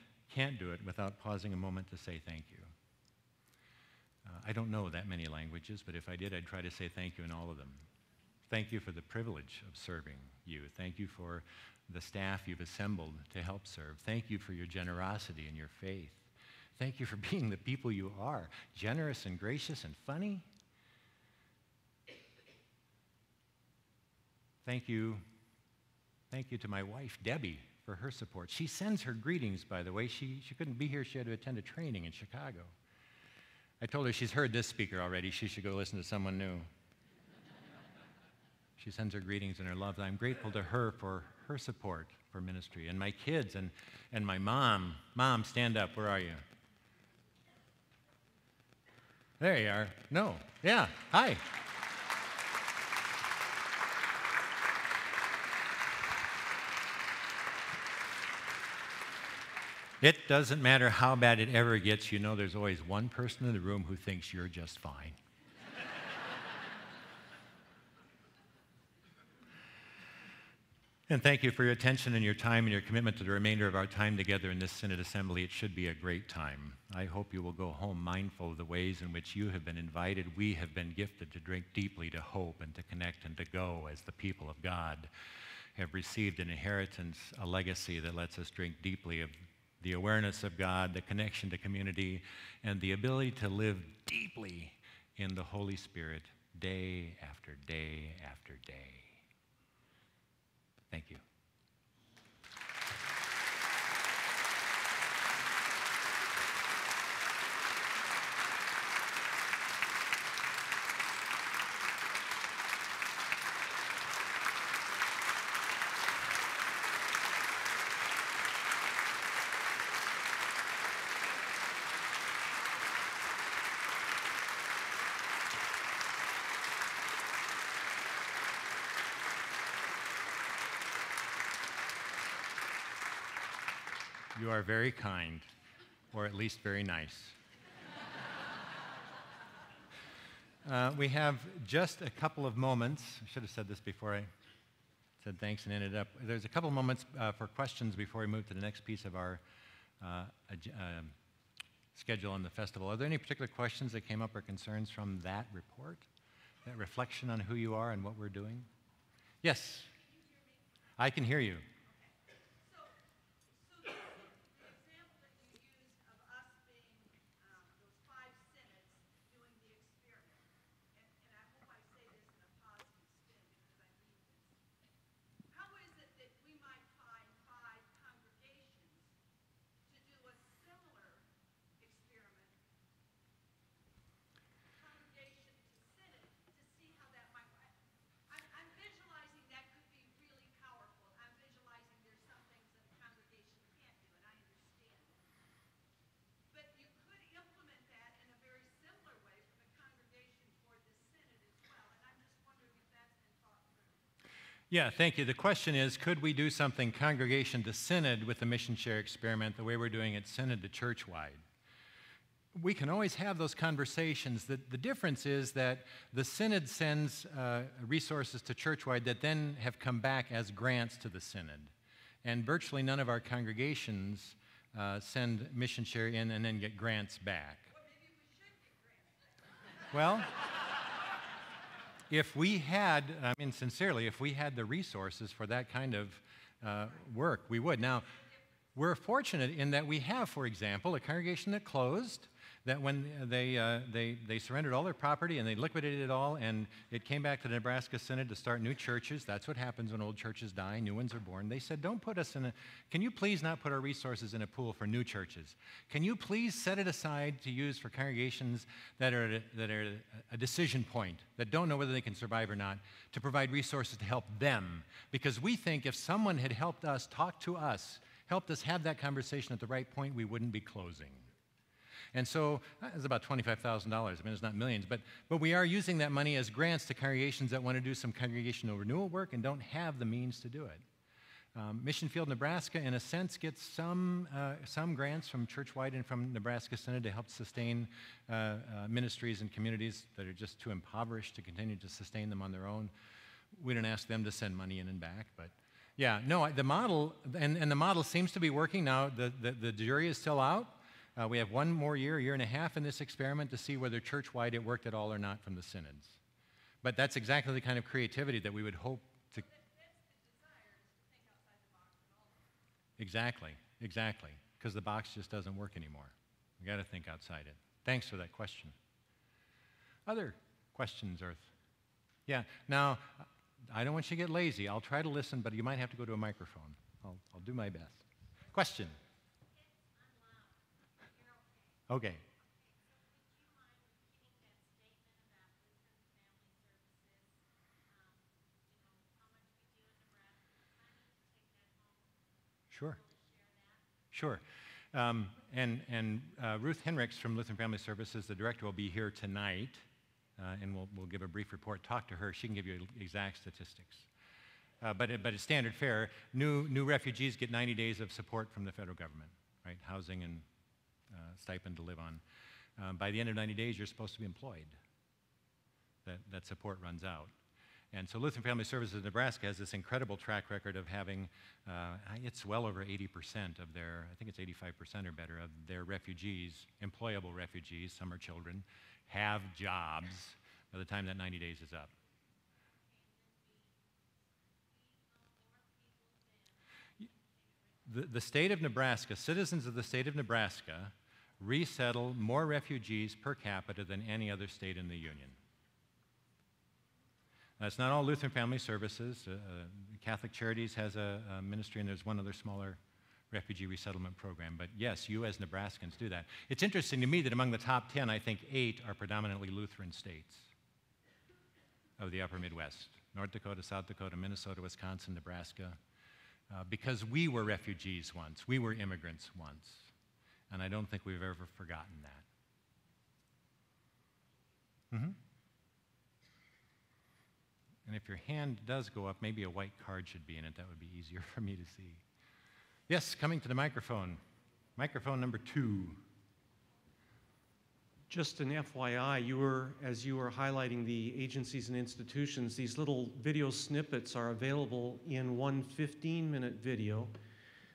do it without pausing a moment to say thank you. I don't know that many languages, but if I did, I'd try to say thank you in all of them. Thank you for the privilege of serving you. Thank you for the staff you've assembled to help serve. Thank you for your generosity and your faith. Thank you for being the people you are, generous and gracious and funny. Thank you to my wife, Debbie, for her support. She sends her greetings, by the way. She couldn't be here. She had to attend a training in Chicago. I told her she's heard this speaker already. She should go listen to someone new. She sends her greetings and her love. I'm grateful to her for her support for ministry. And my kids and my mom. Mom, stand up. Where are you? There you are. No. Yeah. Hi. It doesn't matter how bad it ever gets, you know there's always one person in the room who thinks you're just fine. And thank you for your attention and your time and your commitment to the remainder of our time together in this Synod Assembly. It should be a great time. I hope you will go home mindful of the ways in which you have been invited. We have been gifted to drink deeply, to hope, and to connect and to go as the people of God have received an inheritance, a legacy that lets us drink deeply of the awareness of God, the connection to community, and the ability to live deeply in the Holy Spirit day after day after day. Thank you. You are very kind, or at least very nice. We have just a couple of moments. I should have said this before I said thanks and ended up. There's a couple of moments for questions before we move to the next piece of our schedule on the festival. Are there any particular questions that came up or concerns from that report? that reflection on who you are and what we're doing? Yes, I can hear you. Yeah, thank you. The question is, could we do something congregation to synod with the mission share experiment the way we're doing it synod to church-wide? We can always have those conversations. The difference is that the synod sends resources to church-wide that then have come back as grants to the synod. And virtually none of our congregations send mission share in and then get grants back. Well, if we had, I mean sincerely, if we had the resources for that kind of work, we would. Now, we're fortunate in that we have, for example, a congregation that closed, that when they surrendered all their property and they liquidated it all, and it came back to the Nebraska Synod to start new churches. That's what happens when old churches die, new ones are born. They said, don't put us in a, can you please not put our resources in a pool for new churches? Can you please set it aside to use for congregations that are a decision point, that don't know whether they can survive or not, to provide resources to help them? Because we think if someone had helped us, talk to us, helped us have that conversation at the right point, we wouldn't be closing. And so it's about $25,000. I mean, it's not millions, but we are using that money as grants to congregations that want to do some congregational renewal work and don't have the means to do it. Mission Field, Nebraska, in a sense, gets some grants from Churchwide and from Nebraska Synod to help sustain ministries and communities that are just too impoverished to continue to sustain them on their own. We don't ask them to send money in and back, but yeah, no, the model, and the model seems to be working now. The jury is still out. We have one more year and a half in this experiment to see whether church-wide it worked at all or not from the synods. But that's exactly the kind of creativity that we would hope to... Exactly, because the box just doesn't work anymore. We got to think outside it. Thanks for that question. Other questions, Earth? Yeah, now, I don't want you to get lazy. I'll try to listen, but you might have to go to a microphone. I'll do my best. Question? Okay. Sure. Ruth Henricks from Lutheran Family Services, the director, will be here tonight, and we'll give a brief report. Talk to her. She can give you exact statistics. But it's standard fare. New refugees get 90 days of support from the federal government, right? Housing and stipend to live on. By the end of 90 days, you're supposed to be employed. That support runs out. And so Lutheran Family Services Nebraska has this incredible track record of having, it's well over 80% of their, I think it's 85% or better, of their refugees, employable refugees, some are children, have jobs by the time that 90 days is up. The state of Nebraska, citizens of the state of Nebraska, resettle more refugees per capita than any other state in the Union. That's not all Lutheran Family Services. Catholic Charities has a ministry, and there's one other smaller refugee resettlement program. But yes, you as Nebraskans do that. It's interesting to me that among the top 10, I think 8 are predominantly Lutheran states of the upper Midwest. North Dakota, South Dakota, Minnesota, Wisconsin, Nebraska. Because we were refugees once. We were immigrants once. And I don't think we've ever forgotten that. Mm-hmm. And if your hand does go up, maybe a white card should be in it. That would be easier for me to see. Yes, coming to the microphone. Microphone number 2. Just an FYI, as you were highlighting the agencies and institutions, these little video snippets are available in one 15-minute video.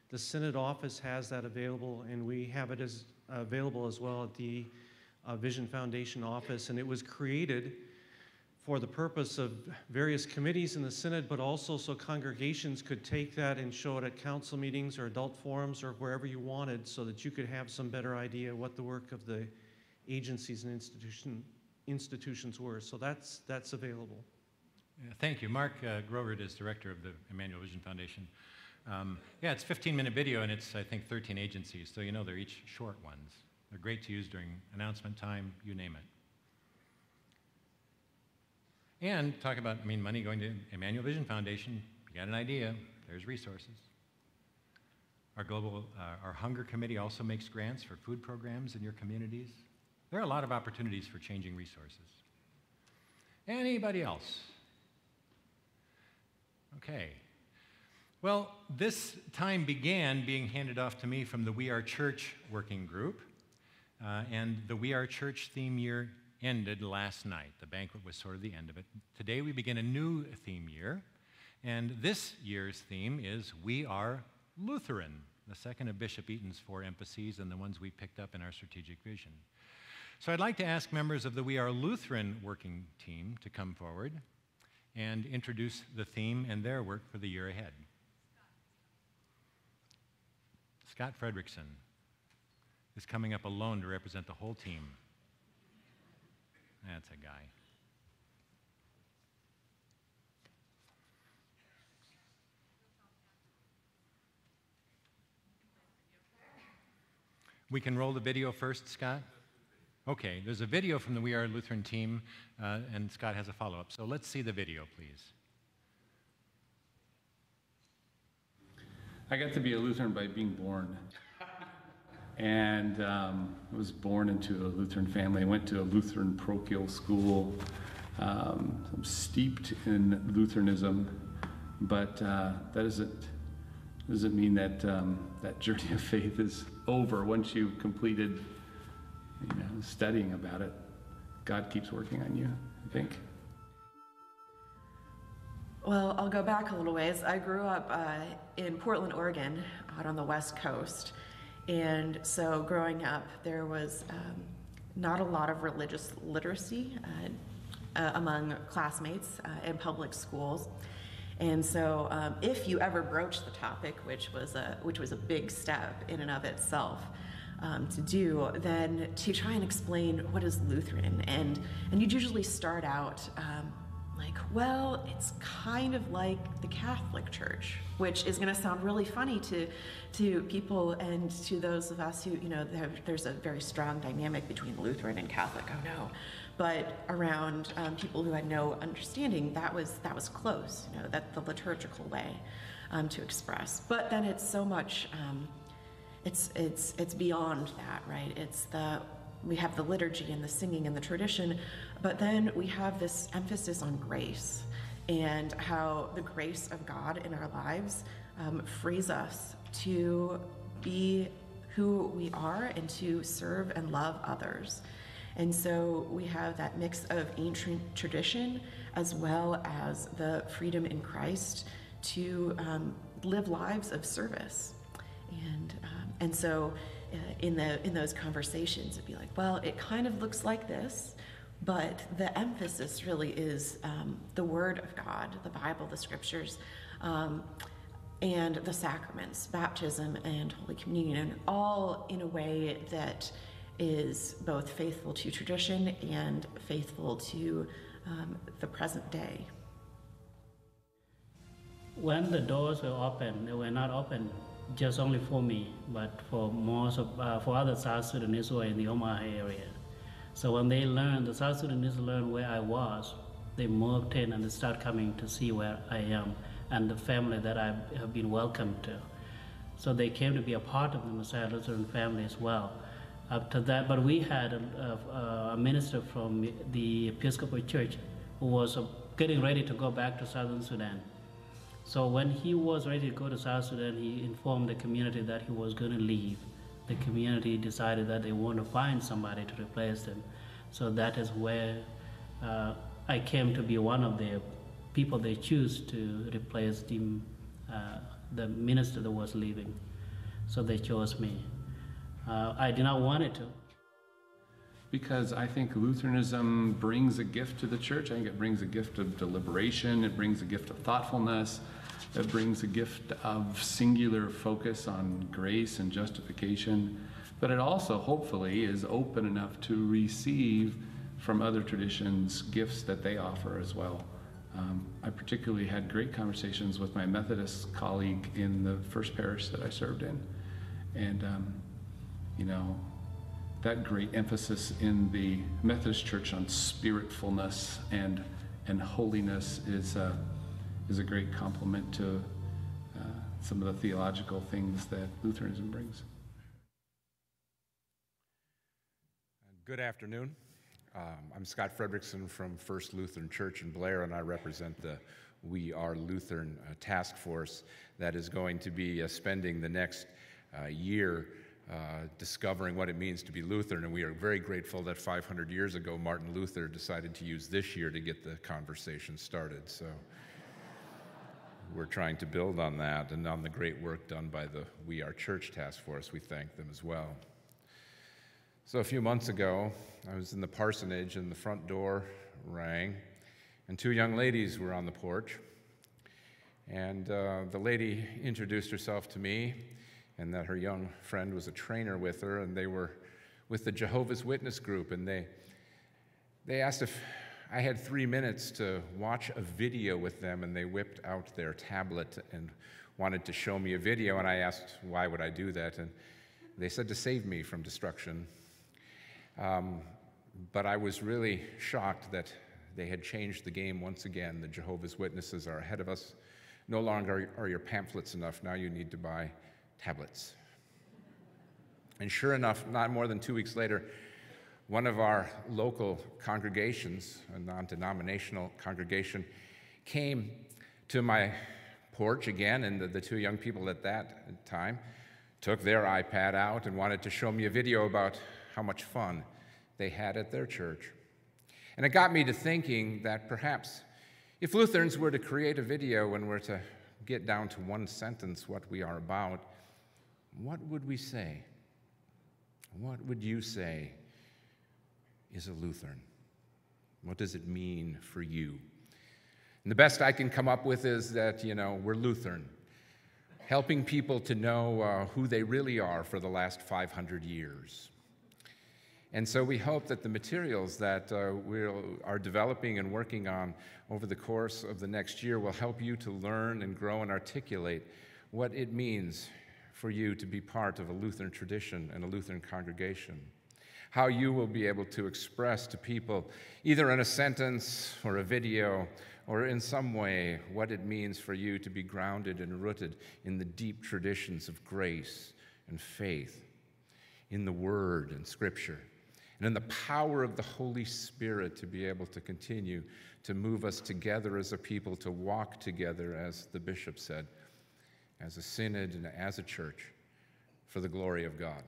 The Synod office has that available, and we have it available as well at the Vision Foundation office, and it was created for the purpose of various committees in the Synod, but also so congregations could take that and show it at council meetings or adult forums or wherever you wanted, so that you could have some better idea what the work of the agencies and institutions were. So that's available. Yeah, thank you. Mark Grovert is director of the Emmanuel Vision Foundation. Yeah, it's a 15-minute video, and it's, I think, 13 agencies, so you know they're each short ones. They're great to use during announcement time, you name it. And talk about, I mean, money going to Emmanuel Vision Foundation. You got an idea, there's resources. Our Hunger Committee also makes grants for food programs in your communities. There are a lot of opportunities for changing resources. Anybody else? Okay. Well, this time began being handed off to me from the We Are Church working group, and the We Are Church theme year ended last night. The banquet was sort of the end of it. Today we begin a new theme year, and this year's theme is We Are Lutheran, the second of Bishop Eaton's 4 emphases and the ones we picked up in our strategic vision. So I'd like to ask members of the We Are Lutheran working team to come forward and introduce the theme and their work for the year ahead. Scott Fredrickson is coming up alone to represent the whole team. That's a guy. We can roll the video first, Scott? Okay, there's a video from the We Are Lutheran team, and Scott has a follow-up. So let's see the video, please. I got to be a Lutheran by being born. And I was born into a Lutheran family. I went to a Lutheran parochial school. I'm steeped in Lutheranism, but that doesn't mean that that journey of faith is over once you've completed, studying about it. God keeps working on you, I think. Well, I'll go back a little ways. I grew up in Portland, Oregon, out on the West Coast. And so growing up, there was not a lot of religious literacy among classmates in public schools. And so if you ever broached the topic, which was a big step in and of itself to do, then to try and explain what is Lutheran. And you'd usually start out like, well, it's kind of like the Catholic Church, which is going to sound really funny to people and to those of us who, there's a very strong dynamic between Lutheran and Catholic. Oh no. But around people who had no understanding, that was close, that the liturgical way to express. But then it's so much, it's beyond that, right? We have the liturgy and the singing and the tradition, but then we have this emphasis on grace and how the grace of God in our lives frees us to be who we are and to serve and love others. And so we have that mix of ancient tradition as well as the freedom in Christ to live lives of service. And so in those conversations, it'd be like, well, it kind of looks like this, but the emphasis really is the Word of God, the Bible, the Scriptures, and the sacraments, baptism and Holy Communion, all in a way that is both faithful to tradition and faithful to the present day. When the doors were open, they were not open just only for me, but for for other South Sudanese who are in the Omaha area. So when the South Sudanese learned where I was, they moved in and they started coming to see where I am and the family that I have been welcomed to. So they came to be a part of the Messiah Lutheran family as well. After that, but we had a minister from the Episcopal Church who was getting ready to go back to Southern Sudan. So when he was ready to go to South Sudan, he informed the community that he was going to leave. The community decided that they want to find somebody to replace him. So that is where I came to be one of the people they choose to replace the minister that was leaving. So they chose me. I did not want it to. because I think Lutheranism brings a gift to the church. I think it brings a gift of deliberation. It brings a gift of thoughtfulness. It brings a gift of singular focus on grace and justification. But it also, hopefully, is open enough to receive from other traditions gifts that they offer as well. I particularly had great conversations with my Methodist colleague in the first parish that I served in. And, you know, that great emphasis in the Methodist Church on spiritfulness and holiness is a great complement to some of the theological things that Lutheranism brings. Good afternoon. I'm Scott Fredrickson from First Lutheran Church in Blair, and I represent the We Are Lutheran task force that is going to be spending the next year discovering what it means to be Lutheran. And we are very grateful that 500 years ago, Martin Luther decided to use this year to get the conversation started. So we're trying to build on that and on the great work done by the We Are Church task force. We thank them as well. So a few months ago, I was in the parsonage and the front door rang, and two young ladies were on the porch. And the lady introduced herself to me, and that her young friend was a trainer with her, and they were with the Jehovah's Witness group. And they asked if I had 3 minutes to watch a video with them, and they whipped out their tablet and wanted to show me a video. And I asked, why would I do that? And they said to save me from destruction. But I was really shocked that they had changed the game once again. The Jehovah's Witnesses are ahead of us. No longer are your pamphlets enough. Now you need to buy tablets. And sure enough, not more than 2 weeks later, one of our local congregations, a non-denominational congregation, came to my porch again, and the two young people at that time took their iPad out and wanted to show me a video about how much fun they had at their church. And it got me to thinking that perhaps if Lutherans were to create a video and were to get down to one sentence what we are about, what would we say? What would you say is a Lutheran? What does it mean for you? And the best I can come up with is that, you know, we're Lutheran, helping people to know who they really are for the last 500 years. And so we hope that the materials that we are developing and working on over the course of the next year will help you to learn and grow and articulate what it means for you to be part of a Lutheran tradition and a Lutheran congregation. How you will be able to express to people, either in a sentence or a video or in some way, what it means for you to be grounded and rooted in the deep traditions of grace and faith, in the Word and Scripture, and in the power of the Holy Spirit to be able to continue to move us together as a people, to walk together, as the bishop said, as a synod and as a church, for the glory of God.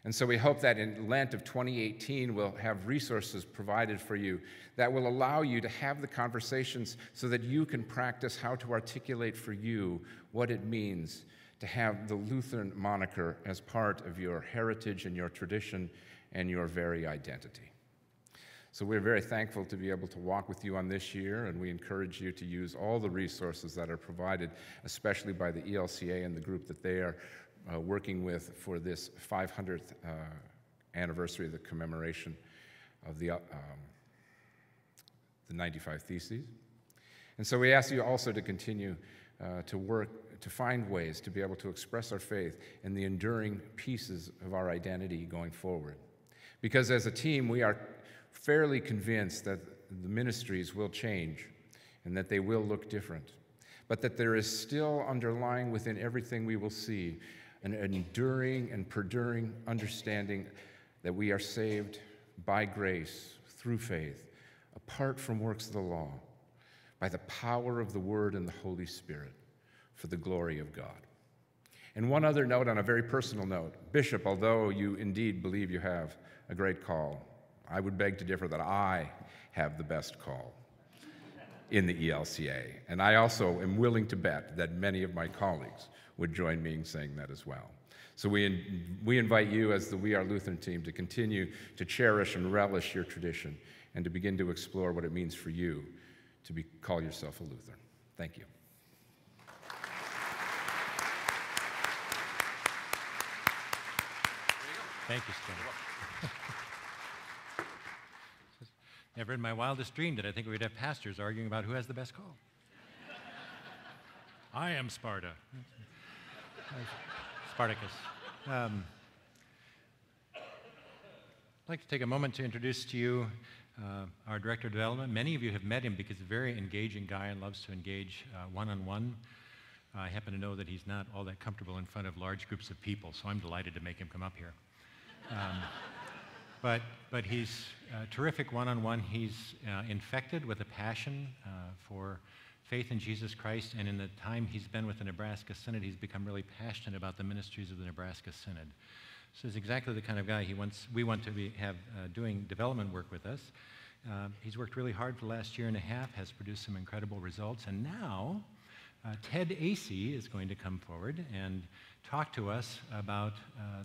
And so we hope that in Lent of 2018, we'll have resources provided for you that will allow you to have the conversations so that you can practice how to articulate for you what it means to have the Lutheran moniker as part of your heritage and your tradition and your very identity. So we're very thankful to be able to walk with you on this year, and we encourage you to use all the resources that are provided, especially by the ELCA and the group that they are working with for this 500th anniversary of the commemoration of the 95 Theses. And so we ask you also to continue to work to find ways to be able to express our faith in the enduring pieces of our identity going forward. Because as a team, we are fairly convinced that the ministries will change and that they will look different, but that there is still underlying within everything we will see an enduring and perduring understanding that we are saved by grace through faith, apart from works of the law, by the power of the Word and the Holy Spirit, for the glory of God. And one other note, on a very personal note, Bishop, although you indeed believe you have a great call, I would beg to differ that I have the best call in the ELCA. And I also am willing to bet that many of my colleagues would join me in saying that as well. So we invite you as the We Are Lutheran team to continue to cherish and relish your tradition and to begin to explore what it means for you to call yourself a Lutheran. Thank you. Thank you, Stan. Never in my wildest dream did I think we'd have pastors arguing about who has the best call. I am Sparta. Spartacus. I'd like to take a moment to introduce to you our Director of Development. Many of you have met him because he's a very engaging guy and loves to engage one-on-one. I happen to know that he's not all that comfortable in front of large groups of people, so I'm delighted to make him come up here. But he's terrific one-on-one. He's infected with a passion for faith in Jesus Christ, and in the time he's been with the Nebraska Synod, he's become really passionate about the ministries of the Nebraska Synod. So he's exactly the kind of guy we want to have doing development work with us. He's worked really hard for the last year and a half, has produced some incredible results, and now Ted Acey is going to come forward and talk to us about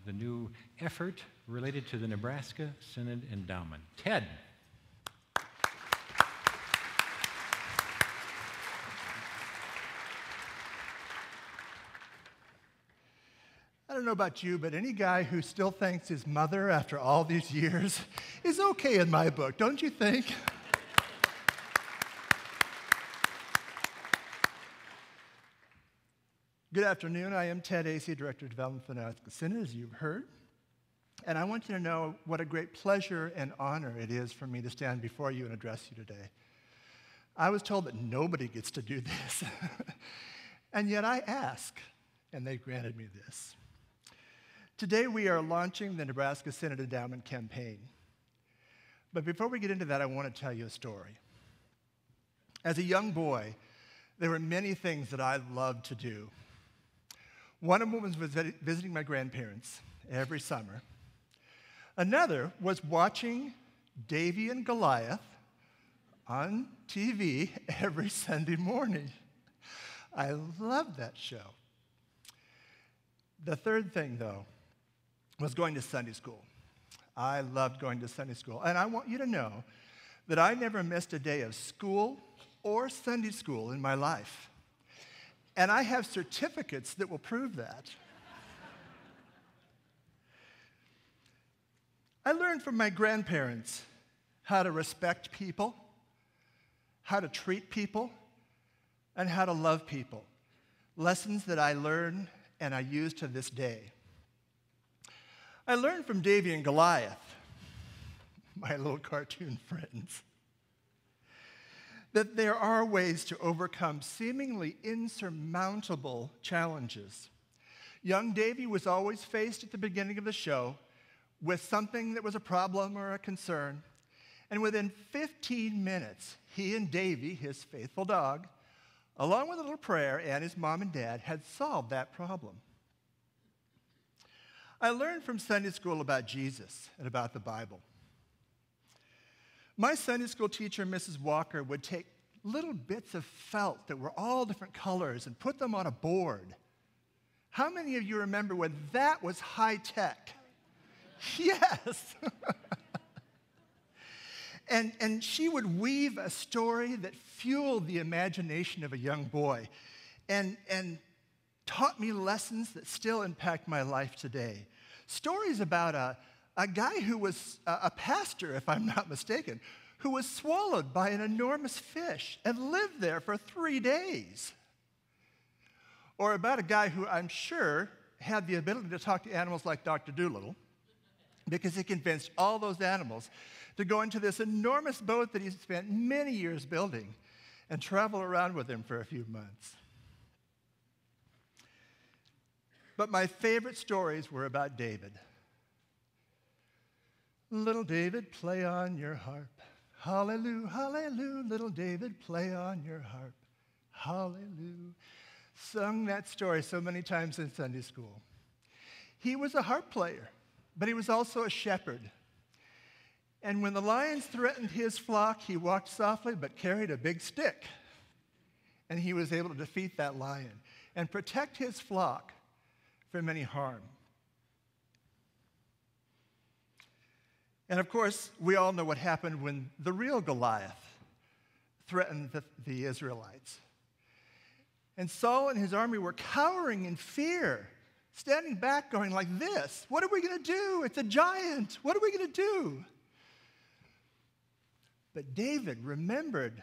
the new effort related to the Nebraska Synod Endowment. Ted. I don't know about you, but any guy who still thanks his mother after all these years is okay in my book, don't you think? Good afternoon. I am Ted Acey, Director of Development for the Nebraska Synod, as you've heard. And I want you to know what a great pleasure and honor it is for me to stand before you and address you today. I was told that nobody gets to do this. And yet I ask, and they granted me this. Today we are launching the Nebraska Synod Endowment Campaign. But before we get into that, I want to tell you a story. As a young boy, there were many things that I loved to do. One of them was visiting my grandparents every summer. Another was watching Davy and Goliath on TV every Sunday morning. I loved that show. The third thing, though, was going to Sunday school. I loved going to Sunday school. And I want you to know that I never missed a day of school or Sunday school in my life. And I have certificates that will prove that. I learned from my grandparents how to respect people, how to treat people, and how to love people. Lessons that I learned and I use to this day. I learned from Davy and Goliath, my little cartoon friends, that there are ways to overcome seemingly insurmountable challenges. Young Davy was always faced at the beginning of the show with something that was a problem or a concern, and within 15 minutes, he and Davy, his faithful dog, along with a little prayer and his mom and dad, had solved that problem. I learned from Sunday school about Jesus and about the Bible. My Sunday school teacher, Mrs. Walker, would take little bits of felt that were all different colors and put them on a board. How many of you remember when that was high tech? Yes. And she would weave a story that fueled the imagination of a young boy and taught me lessons that still impact my life today. Stories about a guy who was a pastor, if I'm not mistaken, who was swallowed by an enormous fish and lived there for 3 days. Or about a guy who I'm sure had the ability to talk to animals like Dr. Dolittle, because he convinced all those animals to go into this enormous boat that he spent many years building and travel around with him for a few months. But my favorite stories were about David. Little David, play on your harp. Hallelujah, hallelujah. Little David, play on your harp. Hallelujah. Sung that story so many times in Sunday school. He was a harp player, but he was also a shepherd. And when the lions threatened his flock, he walked softly but carried a big stick. And he was able to defeat that lion and protect his flock from any harm. And of course, we all know what happened when the real Goliath threatened the Israelites. And Saul and his army were cowering in fear, standing back going like this. What are we going to do? It's a giant. What are we going to do? But David remembered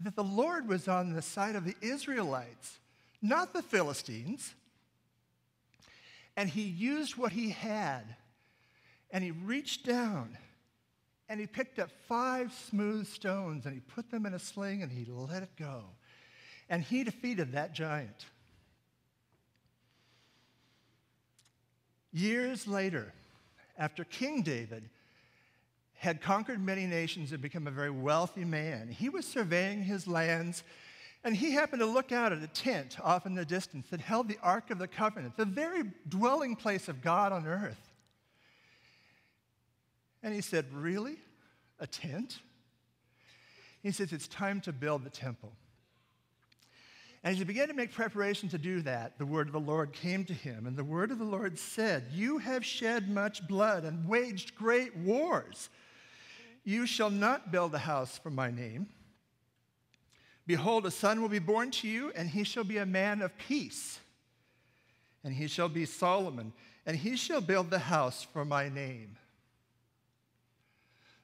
that the Lord was on the side of the Israelites, not the Philistines. And he used what he had, and he reached down, and he picked up 5 smooth stones, and he put them in a sling, and he let it go. And he defeated that giant. Years later, after King David had conquered many nations and become a very wealthy man, he was surveying his lands, and he happened to look out at a tent off in the distance that held the Ark of the Covenant, the very dwelling place of God on earth. And he said, "Really? A tent?" He says, "It's time to build the temple." And as he began to make preparation to do that, the word of the Lord came to him, and the word of the Lord said, "You have shed much blood and waged great wars. You shall not build a house for my name. Behold, a son will be born to you, and he shall be a man of peace. And he shall be Solomon, and he shall build the house for my name."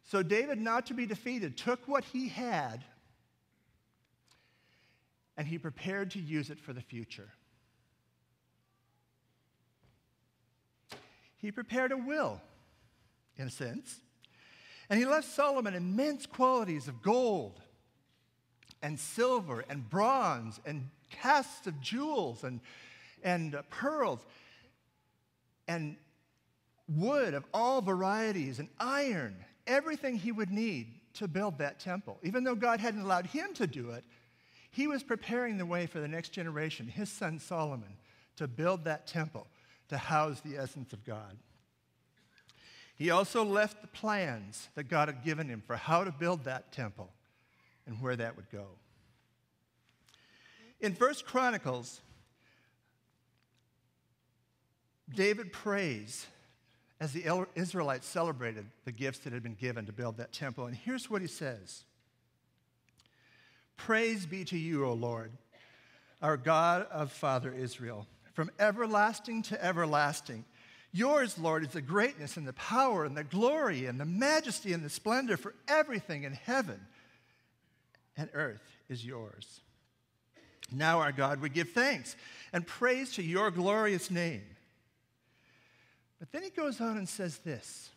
So David, not to be defeated, took what he had, and he prepared to use it for the future. He prepared a will, in a sense, and he left Solomon immense quantities of gold and silver and bronze and casts of jewels and pearls and wood of all varieties and iron, everything he would need to build that temple. Even though God hadn't allowed him to do it, he was preparing the way for the next generation, his son Solomon, to build that temple to house the essence of God. He also left the plans that God had given him for how to build that temple and where that would go. In 1 Chronicles, David prays as the Israelites celebrated the gifts that had been given to build that temple. And here's what he says: "Praise be to you, O Lord, our God of Father Israel, from everlasting to everlasting. Yours, Lord, is the greatness and the power and the glory and the majesty and the splendor, for everything in heaven and earth is yours. Now, our God, we give thanks and praise to your glorious name." But then he goes on and says this: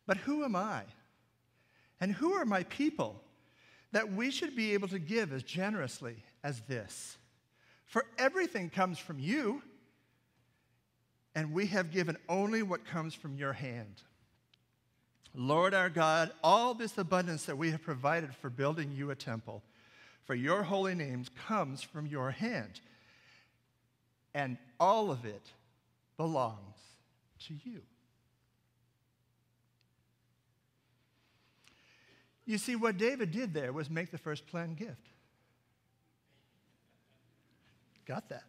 "But who am I? And who are my people that we should be able to give as generously as this? For everything comes from you, and we have given only what comes from your hand. Lord our God, all this abundance that we have provided for building you a temple for your holy names comes from your hand, and all of it belongs to you." You see, what David did there was make the first planned gift. Got that?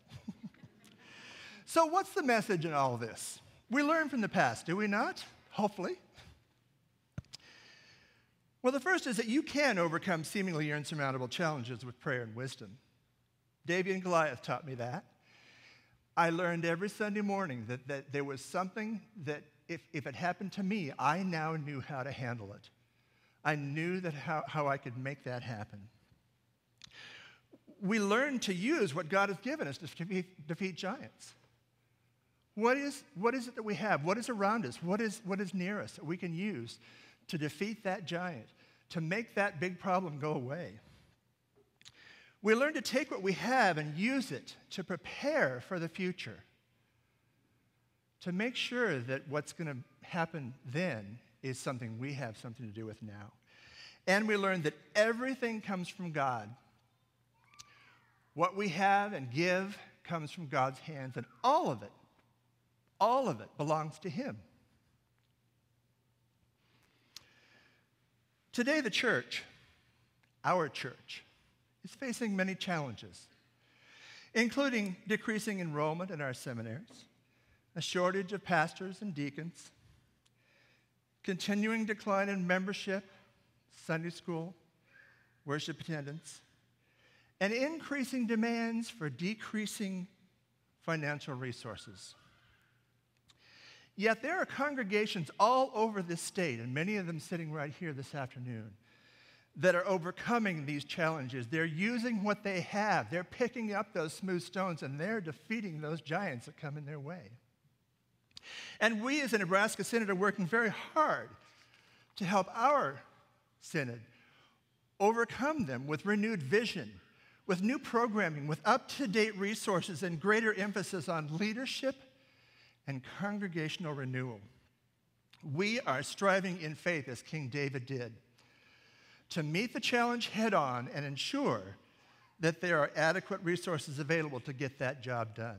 So what's the message in all this? We learn from the past, do we not? Hopefully. Well, the first is that you can overcome seemingly insurmountable challenges with prayer and wisdom. David and Goliath taught me that. I learned every Sunday morning that there was something that if it happened to me, I now knew how to handle it. I knew that how I could make that happen. We learn to use what God has given us to defeat giants. What is it that we have? What is around us? What is near us that we can use to defeat that giant, to make that big problem go away? We learn to take what we have and use it to prepare for the future, to make sure that what's going to happen then is something we have something to do with now. And we learn that everything comes from God. What we have and give comes from God's hands, and all of it belongs to Him. Today, the church, our church, is facing many challenges, including decreasing enrollment in our seminaries, a shortage of pastors and deacons, continuing decline in membership, Sunday school, worship attendance, and increasing demands for decreasing financial resources. Yet there are congregations all over this state, and many of them sitting right here this afternoon, that are overcoming these challenges. They're using what they have. They're picking up those smooth stones, and they're defeating those giants that come in their way. And we as a Nebraska Synod are working very hard to help our Synod overcome them with renewed vision, with new programming, with up-to-date resources, and greater emphasis on leadership and congregational renewal. We are striving in faith, as King David did, to meet the challenge head-on and ensure that there are adequate resources available to get that job done.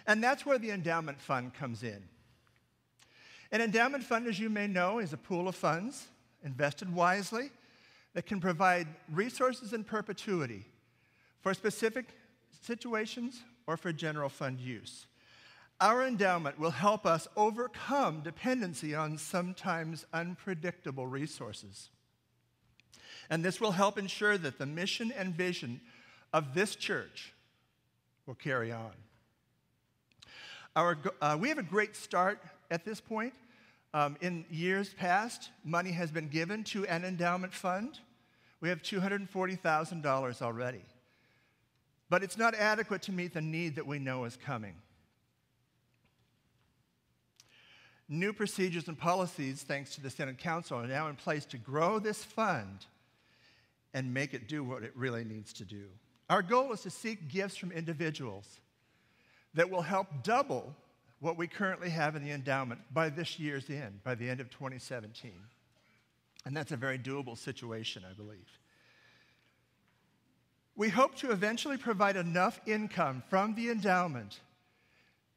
And that's where the endowment fund comes in. An endowment fund, as you may know, is a pool of funds invested wisely that can provide resources in perpetuity for specific situations or for general fund use. Our endowment will help us overcome dependency on sometimes unpredictable resources. And this will help ensure that the mission and vision of this church will carry on. We have a great start at this point. In years past, money has been given to an endowment fund. We have $240,000 already. But it's not adequate to meet the need that we know is coming. New procedures and policies, thanks to the Synod Council, are now in place to grow this fund and make it do what it really needs to do. Our goal is to seek gifts from individuals that will help double what we currently have in the endowment by this year's end, by the end of 2017. And that's a very doable situation, I believe. We hope to eventually provide enough income from the endowment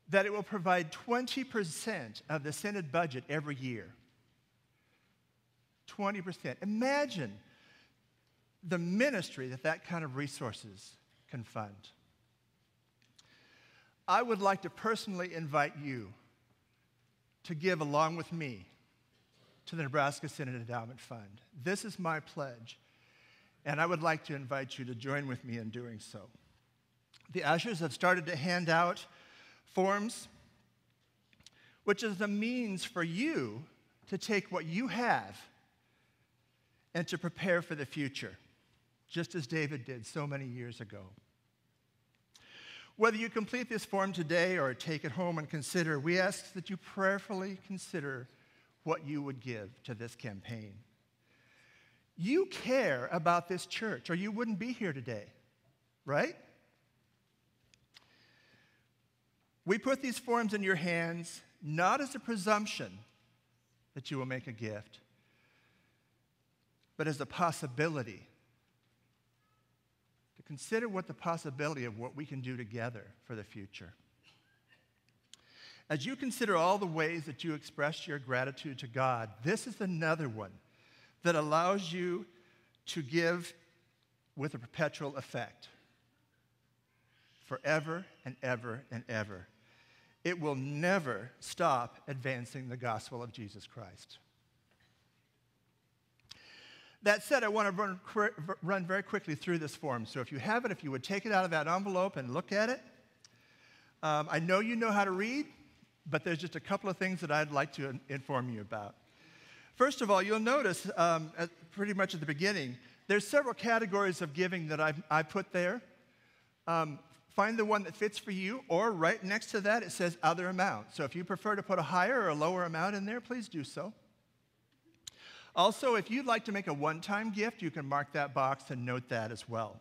that it will provide 20% of the Synod budget every year. 20%. Imagine the ministry that kind of resources can fund. I would like to personally invite you to give along with me to the Nebraska Synod Endowment Fund. This is my pledge, and I would like to invite you to join with me in doing so. The ushers have started to hand out forms, which is a means for you to take what you have and to prepare for the future, just as David did so many years ago. Whether you complete this form today or take it home and consider, we ask that you prayerfully consider what you would give to this campaign. You care about this church, or you wouldn't be here today, right? We put these forms in your hands not as a presumption that you will make a gift, but as a possibility. To consider what the possibility of what we can do together for the future. As you consider all the ways that you express your gratitude to God, this is another one that allows you to give with a perpetual effect. Forever and ever and ever. It will never stop advancing the gospel of Jesus Christ. That said, I want to run very quickly through this form. So if you have it, if you would take it out of that envelope and look at it. I know you know how to read, but there's just a couple of things that I'd like to inform you about. First of all, you'll notice pretty much at the beginning, there's several categories of giving that I put there. Find the one that fits for you, or right next to that it says other amount. So if you prefer to put a higher or a lower amount in there, please do so. Also, if you'd like to make a one-time gift, you can mark that box and note that as well.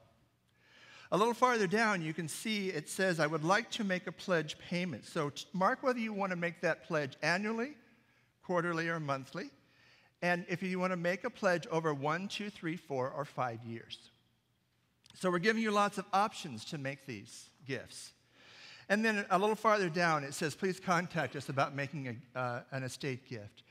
A little farther down, you can see it says, I would like to make a pledge payment. So mark whether you want to make that pledge annually, quarterly, or monthly, and if you want to make a pledge over 1, 2, 3, 4, or 5 years. So we're giving you lots of options to make these gifts. And then a little farther down, it says, please contact us about making an estate gift.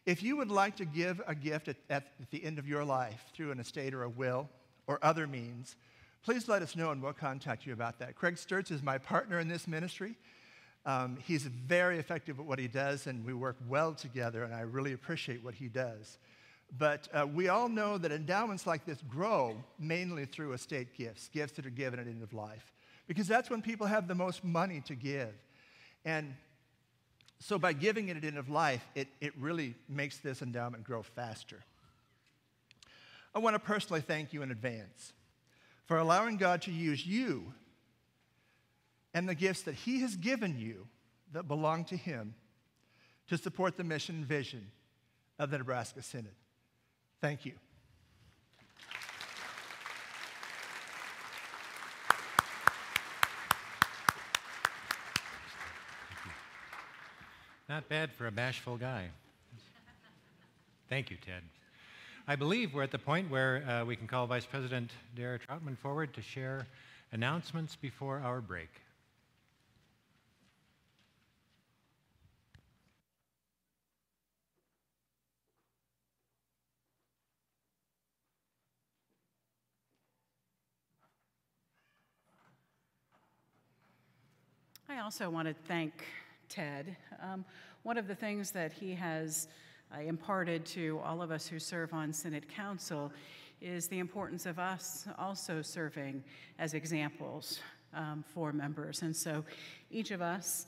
If you would like to give a gift at the end of your life through an estate or a will or other means, please let us know and we'll contact you about that. Craig Sturtz is my partner in this ministry. He's very effective at what he does, and we work well together, and I really appreciate what he does. But we all know that endowments like this grow mainly through estate gifts, gifts that are given at the end of life, because that's when people have the most money to give. And so by giving it at the end of life, it really makes this endowment grow faster. I want to personally thank you in advance for allowing God to use you and the gifts that he has given you that belong to him to support the mission and vision of the Nebraska Synod. Thank you. Not bad for a bashful guy. Thank you, Ted. I believe we're at the point where we can call Vice President Dara Troutman forward to share announcements before our break. I also want to thank Ted. One of the things that he has imparted to all of us who serve on Synod Council is the importance of us also serving as examples for members. And so each of us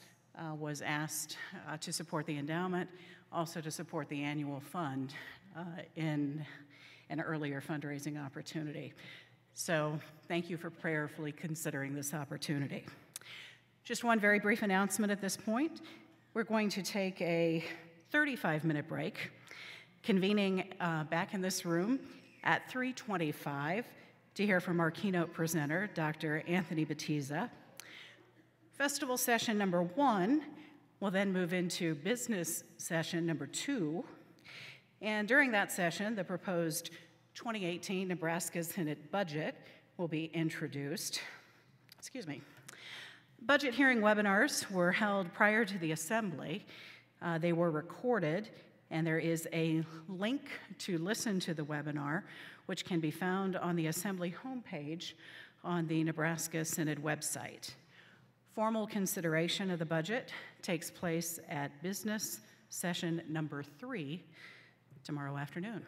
was asked to support the endowment, also to support the annual fund in an earlier fundraising opportunity. So thank you for prayerfully considering this opportunity. Just one very brief announcement at this point. We're going to take a 35-minute break, convening back in this room at 3:25 to hear from our keynote presenter, Dr. Anthony Battiza. Festival session number 1 will then move into business session number 2. And during that session, the proposed 2018 Nebraska Synod budget will be introduced. Excuse me. Budget hearing webinars were held prior to the assembly. They were recorded, and there is a link to listen to the webinar, which can be found on the assembly homepage on the Nebraska Synod website. Formal consideration of the budget takes place at business session number 3 tomorrow afternoon.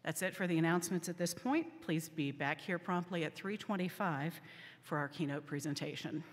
That's it for the announcements at this point. Please be back here promptly at 3:25 for our keynote presentation.